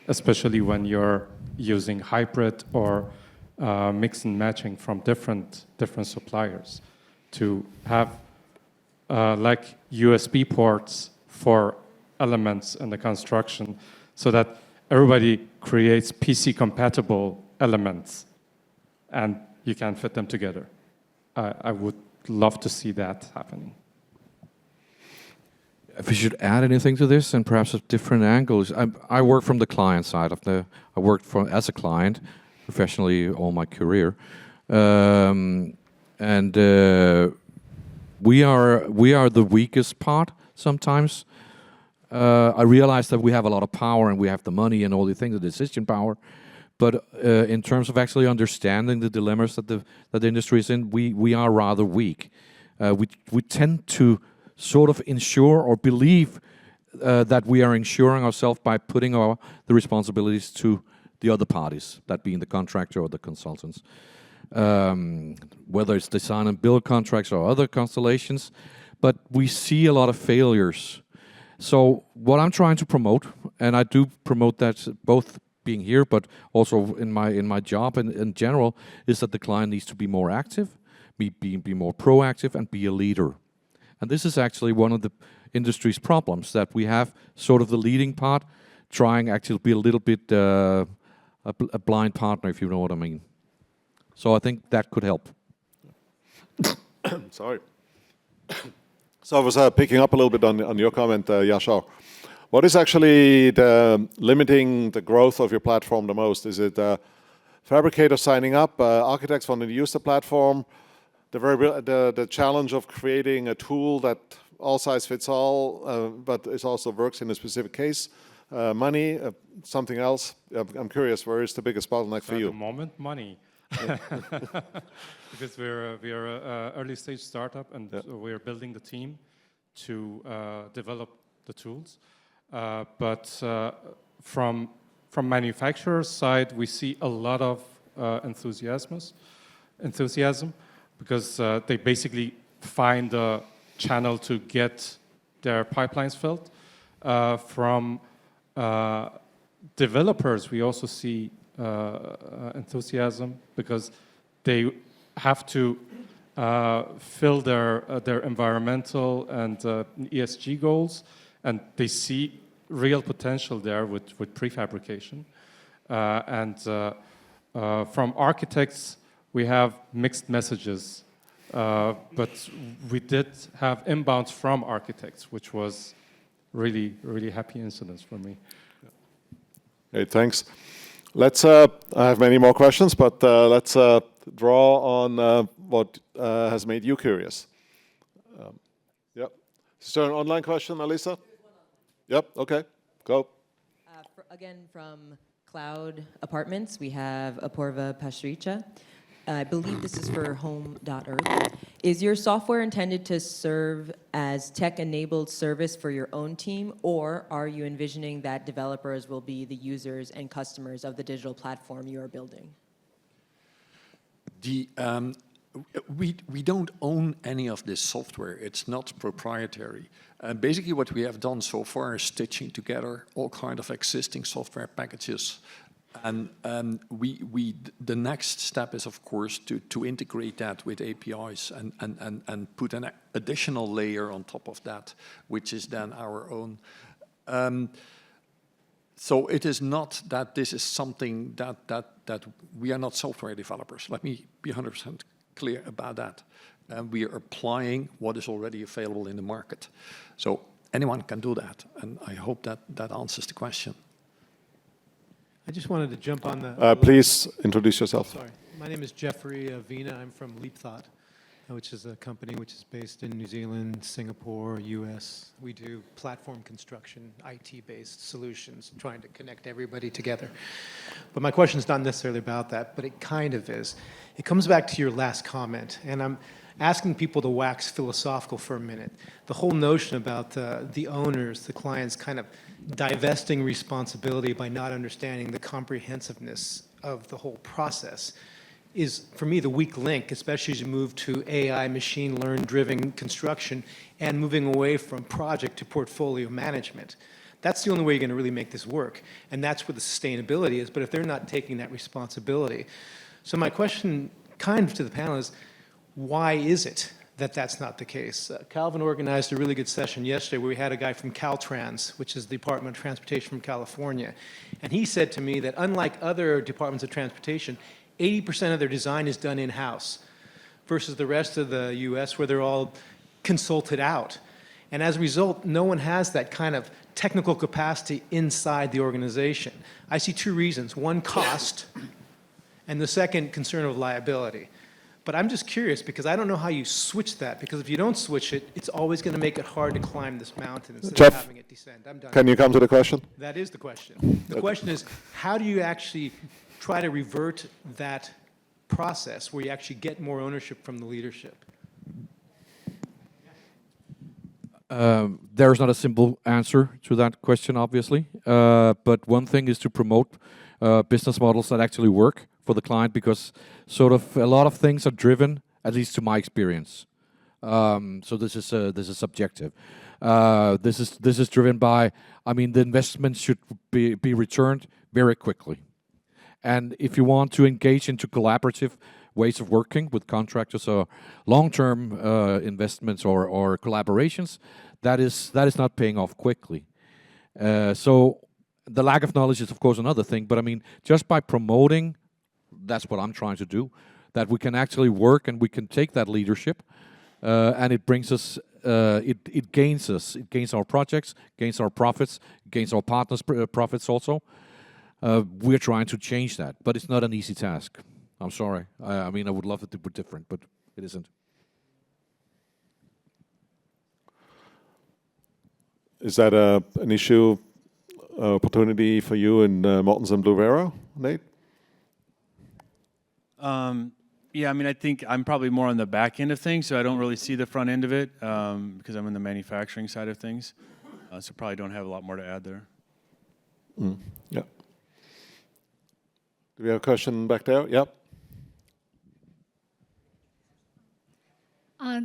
especially when you're using hybrid or mix and matching from different suppliers, to have like USB ports for elements in the construction so that everybody creates PC-compatible elements and you can fit them together. I would love to see that happening. If we should add anything to this, and perhaps at different angles, I work from the client side of I worked as a client professionally all my career, and we are the weakest part sometimes. I realize that we have a lot of power and we have the money and all the things, the decision power, but in terms of actually understanding the dilemmas that the industry is in, we are rather weak. We tend to sort of ensure or believe that we are ensuring ourselves by putting the responsibilities to the other parties, that being the contractor or the consultants. Whether it's design and build contracts or other constellations, but we see a lot of failures. So what I'm trying to promote, and I do promote that both being here, but also in my job and in general, is that the client needs to be more active, be more proactive, and be a leader. And this is actually one of the industry's problems, that we have sort of the leading part, trying actually to be a little bit a blind partner, if you know what I mean. So I think that could help. Sorry. So I was picking up a little bit on your comment, Yashar. What is actually limiting the growth of your platform the most? Is it fabricators signing up, architects wanting to use the platform, the challenge of creating a tool that all size fits all, but it also works in a specific case, money, something else? I'm curious, where is the biggest bottleneck for you? At the moment, money. Because we're an early stage startup and we're building the team to develop the tools. But from manufacturers' side, we see a lot of enthusiasm because they basically find a channel to get their pipelines filled. From developers, we also see enthusiasm because they have to fill their environmental and ESG goals, and they see real potential there with prefabrication. From architects, we have mixed messages, but we did have inbounds from architects, which was really, really happy incidents for me. Okay, thanks. Let's, I have many more questions, but let's draw on what has made you curious. Yep. Is there an online question, Alisa? Yep, okay, go. Again, from Cloud Apartments, we have Apurva Pastricha. I believe this is for Home.Earth. Is your software intended to serve as tech-enabled service for your own team, or are you envisioning that developers will be the users and customers of the digital platform you are building? We don't own any of this software. It's not proprietary. Basically, what we have done so far is stitching together all kind of existing software packages. And the next step is, of course, to integrate that with APIs and put an additional layer on top of that, which is then our own. So it is not that this is something that we are not software developers. Let me be 100% clear about that. We are applying what is already available in the market. So anyone can do that, and I hope that answers the question. I just wanted to jump on the... Please introduce yourself. Sorry. My name is Jeffrey Vina. I'm from LeapThought, which is a company which is based in New Zealand, Singapore, US. We do platform construction, IT-based solutions, trying to connect everybody together. But my question is not necessarily about that, but it kind of is. It comes back to your last comment, and I'm asking people to wax philosophical for a minute. The whole notion about the owners, the clients, kind of divesting responsibility by not understanding the comprehensiveness of the whole process is, for me, the weak link, especially as you move to AI, machine learn-driven construction, and moving away from project to portfolio management. That's the only way you're going to really make this work, and that's where the sustainability is, but if they're not taking that responsibility. So my question kind of to the panel is, why is it that that's not the case? Calvin organized a really good session yesterday where we had a guy from Caltrans, which is the Department of Transportation from California, and he said to me that unlike other departments of transportation, 80% of their design is done in-house versus the rest of the US where they're all consulted out. And as a result, no one has that kind of technical capacity inside the organization. I see two reasons. One, cost, and the second, concern of liability. But I'm just curious because I don't know how you switch that, because if you don't switch it, it's always going to make it hard to climb this mountain instead Jeff, of having it descend. I'm done. Can you come to the question? That is the question. The question is, how do you actually try to revert that process where you actually get more ownership from the leadership? There's not a simple answer to that question, obviously. But one thing is to promote business models that actually work for the client, because sort of a lot of things are driven, at least to my experience. So this is subjective. This is driven by, I mean, the investment should be returned very quickly. And if you want to engage into collaborative ways of working with contractors or long-term investments or collaborations, that is not paying off quickly. So the lack of knowledge is, of course, another thing. But I mean, just by promoting, that's what I'm trying to do, that we can actually work and we can take that leadership, and it brings us, it gains us, it gains our projects, gains our profits, gains our partners' profits also. We're trying to change that, but it's not an easy task. I'm sorry. I mean, I would love it to be different, but it isn't. Is that an issue, opportunity for you in Mortenson BLUvera, Nate? Yeah, I mean, I think I'm probably more on the back end of things, so I don't really see the front end of it because I'm in the manufacturing side of things. So probably don't have a lot more to add there. Yeah. Do we have a question back there? Yep.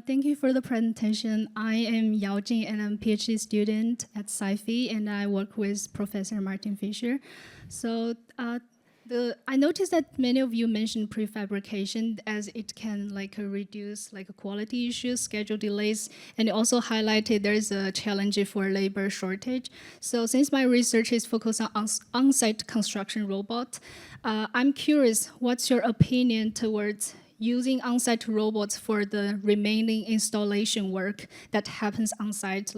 Thank you for the presentation. I am Yao Jing, and I'm a PhD student at CIFE, and I work with Professor Martin Fisher. So I noticed that many of you mentioned prefabrication as it can reduce quality issues, schedule delays, and it also highlighted there is a challenge for labor shortage. So since my research is focused on on-site construction robots, I'm curious, what's your opinion towards using on-site robots for the remaining installation work that happens on-site?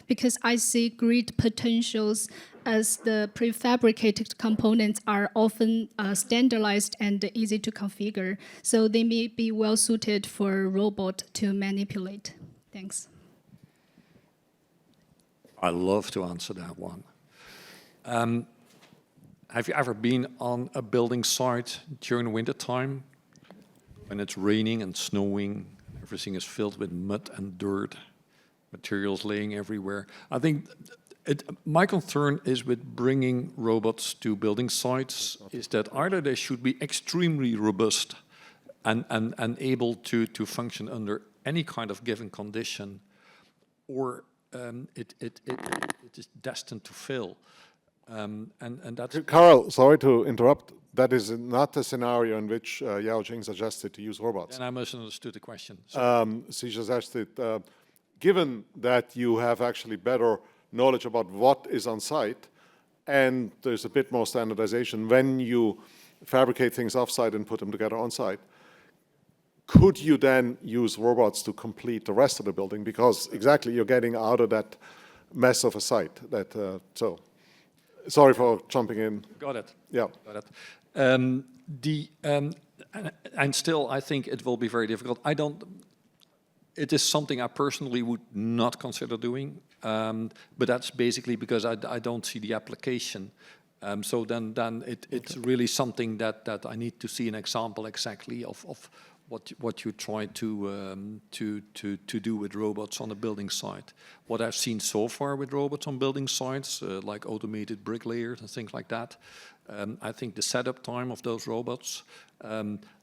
Because I see great potentials as the prefabricated components are often standardized and easy to configure, so they may be well suited for a robot to manipulate. Thanks. I love to answer that one. Have you ever been on a building site during winter time when it's raining and snowing, everything is filled with mud and dirt, materials laying everywhere? I think my concern is with bringing robots to building sites is that either they should be extremely robust and able to function under any kind of given condition, or it is destined to fail. And that's... Carel, sorry to interrupt. That is not a scenario in which Yao Jing suggested to use robots. And I misunderstood the question. She suggested, given that you have actually better knowledge about what is on site, and there's a bit more standardization when you fabricate things off-site and put them together on-site, could you then use robots to complete the rest of the building? Because exactly, you're getting out of that mess of a site. So, sorry for jumping in. Got it. Yeah. Got it. And still, I think it will be very difficult. It is something I personally would not consider doing, but that's basically because I don't see the application. So then it's really something that I need to see an example exactly of what you try to do with robots on the building site. What I've seen so far with robots on building sites, like automated bricklayers and things like that, I think the setup time of those robots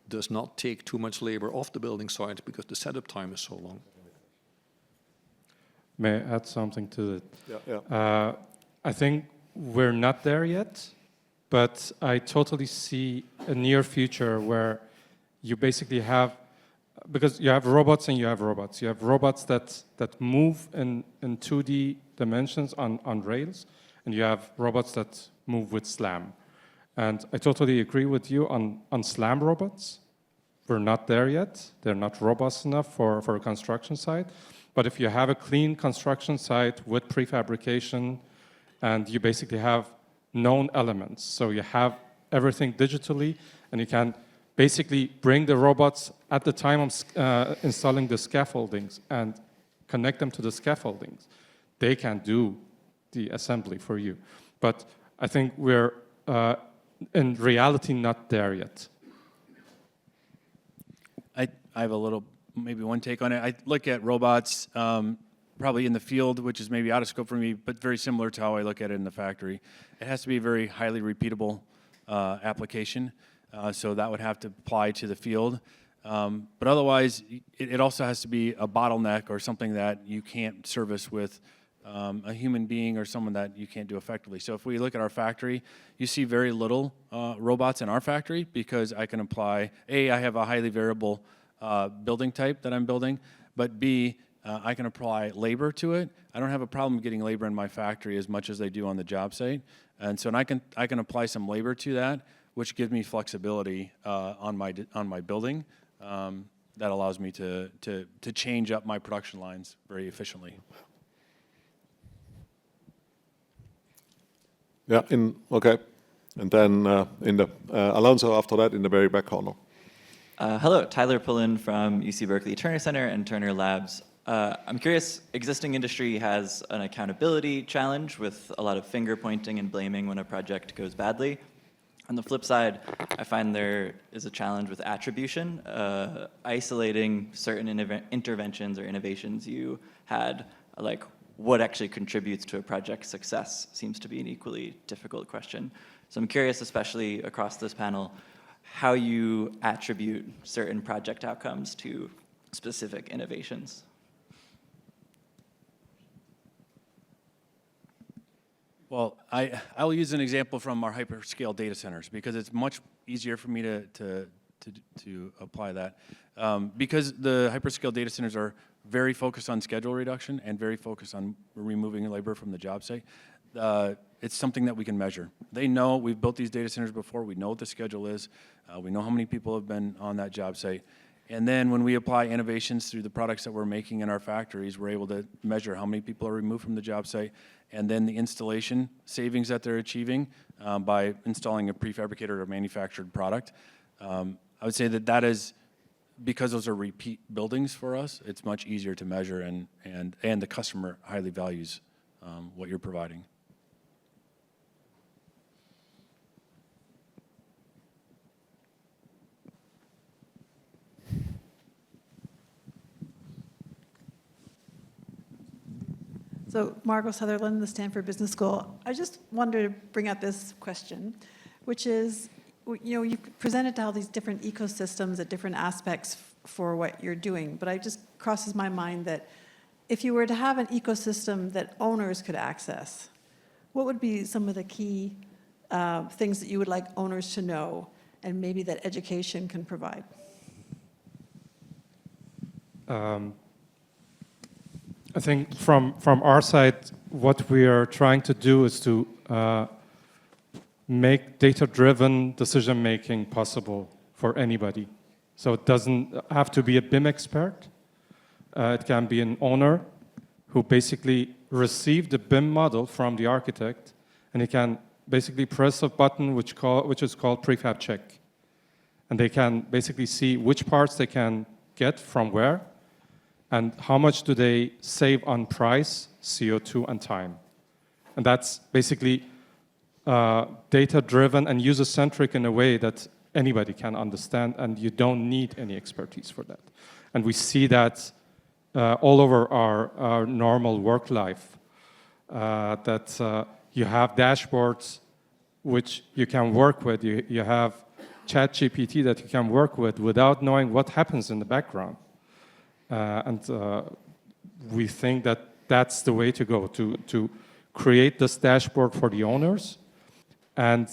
does not take too much labor off the building site because the setup time is so long. May I add something to it? Yeah. I think we're not there yet, but I totally see a near future where you basically have, because you have robots and you have robots. You have robots that move in 2D dimensions on rails, and you have robots that move with SLAM. And I totally agree with you on SLAM robots. We're not there yet. They're not robust enough for a construction site. But if you have a clean construction site with prefabrication, and you basically have known elements, so you have everything digitally, and you can basically bring the robots at the time of installing the scaffoldings and connect them to the scaffoldings. They can do the assembly for you. But I think we're in reality not there yet. I have a little, maybe one take on it. I look at robots probably in the field, which is maybe out of scope for me, but very similar to how I look at it in the factory. It has to be a very highly repeatable application, so that would have to apply to the field. But otherwise, it also has to be a bottleneck or something that you can't service with a human being or someone that you can't do effectively. So if we look at our factory, you see very little robots in our factory because I can apply, A, I have a highly variable building type that I'm building, but B, I can apply labor to it. I don't have a problem getting labor in my factory as much as they do on the job site. And so I can apply some labor to that, which gives me flexibility on my building that allows me to change up my production lines very efficiently. Yeah, okay. And then Alonso after that in the very back corner. Hello, Tyler Pullen from UC Berkeley Turner Center and Turner Labs. I'm curious, existing industry has an accountability challenge with a lot of finger pointing and blaming when a project goes badly. On the flip side, I find there is a challenge with attribution, isolating certain interventions or innovations you had, like what actually contributes to a project's success seems to be an equally difficult question. So I'm curious, especially across this panel, how you attribute certain project outcomes to specific innovations. Well, I'll use an example from our hyperscale data centers because it's much easier for me to apply that. Because the hyperscale data centers are very focused on schedule reduction and very focused on removing labor from the job site, it's something that we can measure. They know we've built these data centers before. We know what the schedule is. We know how many people have been on that job site. And then when we apply innovations through the products that we're making in our factories, we're able to measure how many people are removed from the job site and then the installation savings that they're achieving by installing a prefabricated or manufactured product. I would say that is, because those are repeat buildings for us, it's much easier to measure and the customer highly values what you're providing. So Margot Sutherland, the Stanford Business School. I just wanted to bring up this question, which is, you presented all these different ecosystems at different aspects for what you're doing, but it just crosses my mind that if you were to have an ecosystem that owners could access, what would be some of the key things that you would like owners to know and maybe that education can provide? I think from our side, what we are trying to do is to make data-driven decision-making possible for anybody. So it doesn't have to be a BIM expert. It can be an owner who basically received the BIM model from the architect, and he can basically press a button which is called prefab check. And they can basically see which parts they can get from where, and how much do they save on price, CO2, and time. And that's basically data-driven and user-centric in a way that anybody can understand, and you don't need any expertise for that. And we see that all over our normal work life, that you have dashboards which you can work with. You have ChatGPT that you can work with without knowing what happens in the background. And we think that that's the way to go, to create this dashboard for the owners and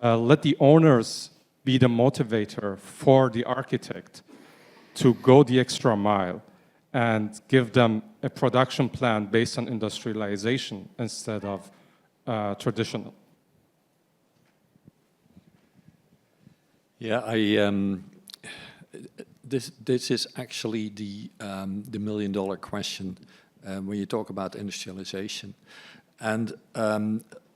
let the owners be the motivator for the architect to go the extra mile and give them a production plan based on industrialization instead of traditional. Yeah, this is actually the million-dollar question when you talk about industrialization. And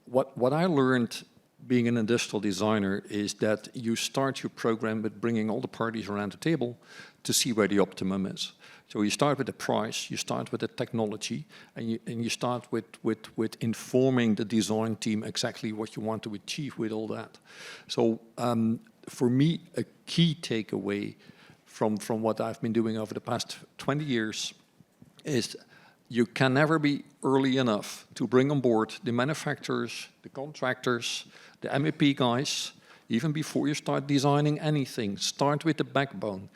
what I learned being an industrial designer is that you start your program with bringing all the parties around the table to see where the optimum is. So you start with the price, you start with the technology, and you start with informing the design team exactly what you want to achieve with all that. So for me, a key takeaway from what I've been doing over the past 20 years is you can never be early enough to bring on board the manufacturers, the contractors, the MEP guys, even before you start designing anything. Start with the backbone.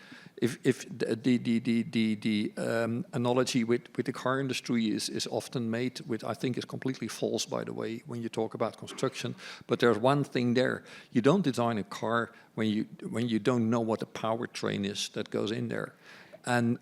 If the analogy with the car industry is often made with, I think is completely false, by the way, when you talk about construction. But there's one thing there: you don't design a car when you don't know what the powertrain is that goes in there, and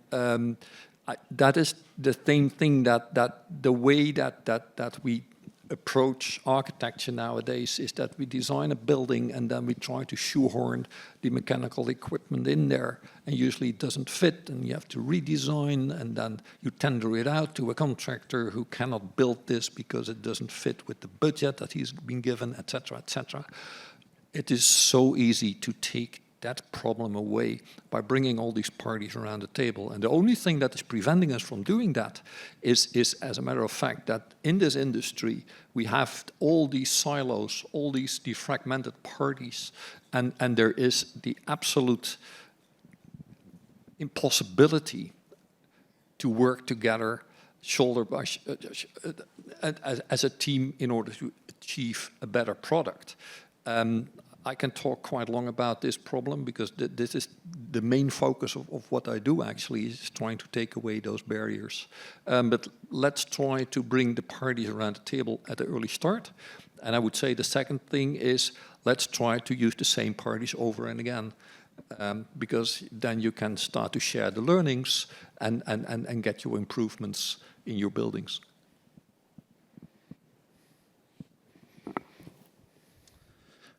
that is the same thing that the way that we approach architecture nowadays is that we design a building and then we try to shoehorn the mechanical equipment in there, and usually it doesn't fit and you have to redesign, and then you tender it out to a contractor who cannot build this because it doesn't fit with the budget that he's been given, etc., etc. It is so easy to take that problem away by bringing all these parties around the table. And the only thing that is preventing us from doing that is as a matter of fact, that in this industry, we have all these silos, all these defragmented parties, and there is the absolute impossibility to work together shoulder by as a team in order to achieve a better product. I can talk quite long about this problem because this is the main focus of what I do actually, is trying to take away those barriers. But let's try to bring the parties around the table at the early start. And I would say the second thing is, let's try to use the same parties over and again. Because then you can start to share the learnings and get your improvements in your buildings.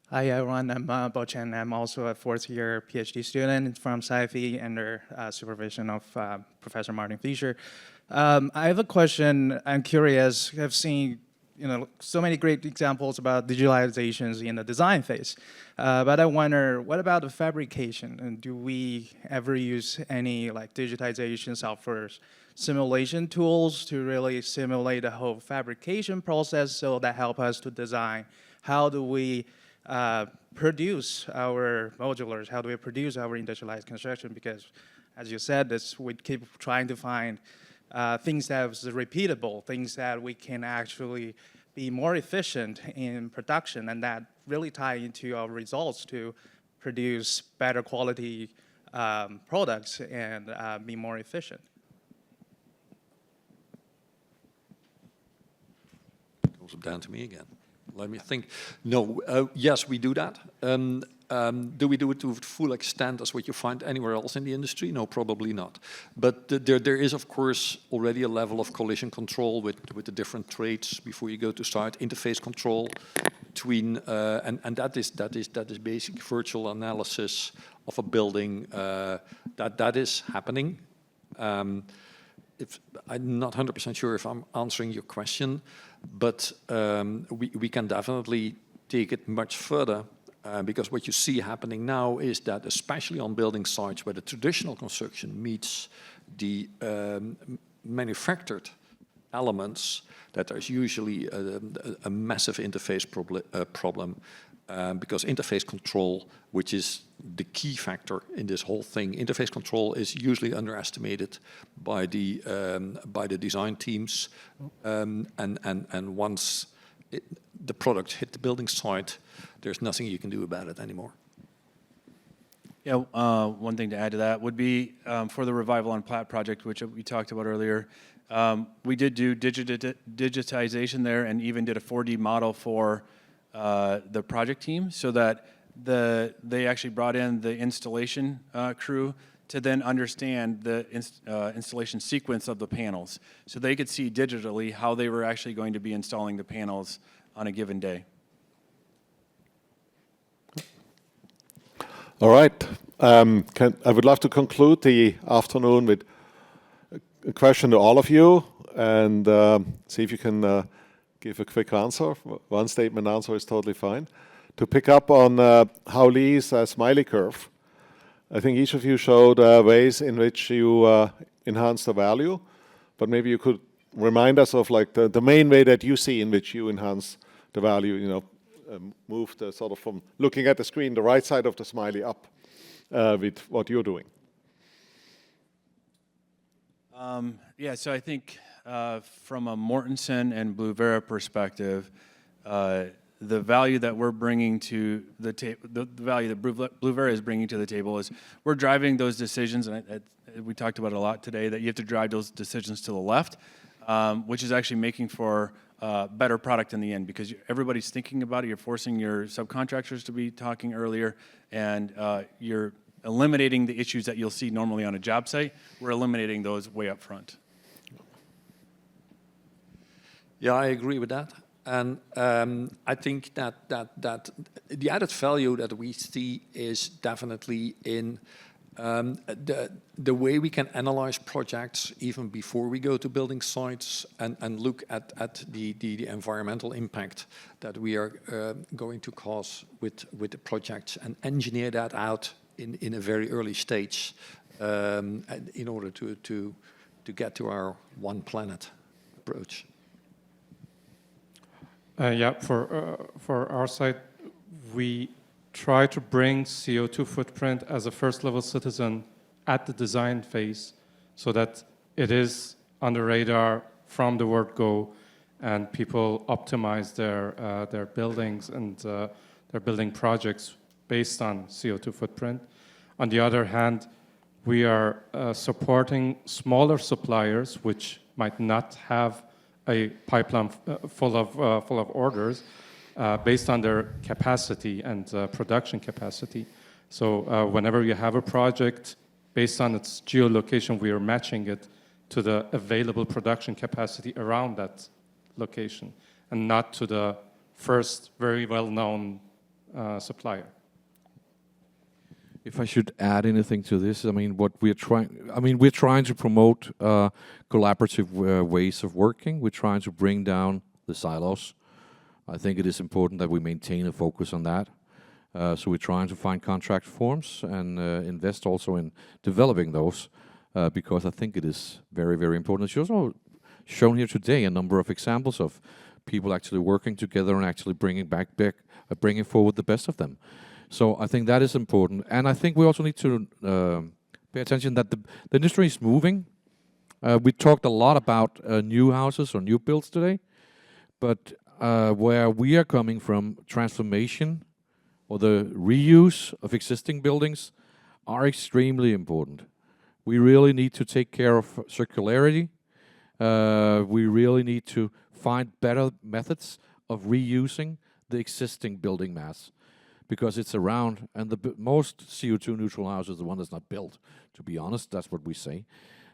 Hi, everyone. I'm Poulsen. I'm also a fourth-year PhD student from CIFE under supervision of Professor Martin Fischer. I have a question. I'm curious. I've seen so many great examples about digitalizations in the design phase. But I wonder, what about the fabrication? And do we ever use any digitization software simulation tools to really simulate the whole fabrication process so that help us to design? How do we produce our modulars? How do we produce our industrialized construction? Because, as you said, we keep trying to find things that are repeatable, things that we can actually be more efficient in production, and that really tie into our results to produce better quality products and be more efficient. It goes down to me again. Let me think. No, yes, we do that. Do we do it to full extent as what you find anywhere else in the industry? No, probably not. But there is, of course, already a level of collision control with the different trades before you go to start. Interface control between, and that is basic virtual analysis of a building. That is happening. If I'm not 100% sure if I'm answering your question, but we can definitely take it much further. Because what you see happening now is that, especially on building sites where the traditional construction meets the manufactured elements, that there's usually a massive interface problem. Because interface control, which is the key factor in this whole thing, interface control is usually underestimated by the design teams, and once the product hit the building site, there's nothing you can do about it anymore. Yeah, one thing to add to that would be for the Revival on Platte project, which we talked about earlier, we did do digitization there and even did a 4D model for the project team so that they actually brought in the installation crew to then understand the installation sequence of the panels. So they could see digitally how they were actually going to be installing the panels on a given day. All right. I would love to conclude the afternoon with a question to all of you and see if you can give a quick answer. One statement answer is totally fine. To pick up on how Lee's smiley curve, I think each of you showed ways in which you enhance the value, but maybe you could remind us of the main way that you see in which you enhance the value, move the sort of from looking at the screen, the right side of the smiley up with what you're doing. Yeah, so I think from a Mortenson and BLUvera perspective, the value that we're bringing to the table, the value that BLUvera is bringing to the table is we're driving those decisions, and we talked about it a lot today, that you have to drive those decisions to the left, which is actually making for better product in the end, because everybody's thinking about it. You're forcing your subcontractors to be talking earlier, and you're eliminating the issues that you'll see normally on a job site. We're eliminating those way up front. Yeah, I agree with that. And I think that the added value that we see is definitely in the way we can analyze projects even before we go to building sites and look at the environmental impact that we are going to cause with the projects and engineer that out in a very early stage in order to get to our one planet approach. Yeah, for our site, we try to bring CO2 footprint as a first-level citizen at the design phase so that it is on the radar from the word go and people optimize their buildings and they're building projects based on CO2 footprint. On the other hand, we are supporting smaller suppliers which might not have a pipeline full of orders based on their capacity and production capacity. So whenever you have a project based on its geolocation, we are matching it to the available production capacity around that location, and not to the first very well-known supplier. If I should add anything to this, I mean, we're trying to promote collaborative ways of working. We're trying to bring down the silos. I think it is important that we maintain a focus on that. So we're trying to find contract forms and invest also in developing those, because I think it is very, very important. It's also shown here today a number of examples of people actually working together and actually bringing forward the best of them. So I think that is important. And I think we also need to pay attention that the industry is moving. We talked a lot about new houses or new builds today, but where we are coming from, transformation or the reuse of existing buildings are extremely important. We really need to take care of circularity. We really need to find better methods of reusing the existing building mass, because it's around, and the most CO2 neutral house is the one that's not built. To be honest, that's what we say.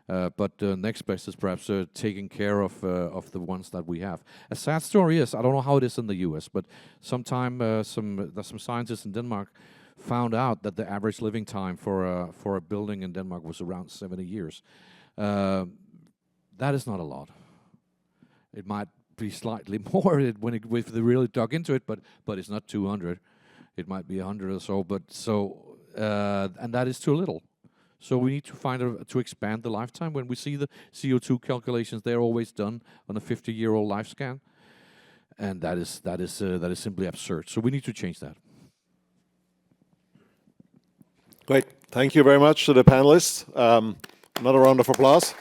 But next best is perhaps taking care of the ones that we have. A sad story is, I don't know how it is in the US, but some scientists in Denmark found out that the average living time for a building in Denmark was around 70 years. That is not a lot. It might be slightly more if they really dug into it, but it's not 200. It might be 100 or so, and that is too little. So we need to to expand the lifetime. When we see the CO2 calculations, they're always done on a 50-year-old lifespan, and that is simply absurd. So we need to change that. Great. Thank you very much to the panelists. Another round of applause.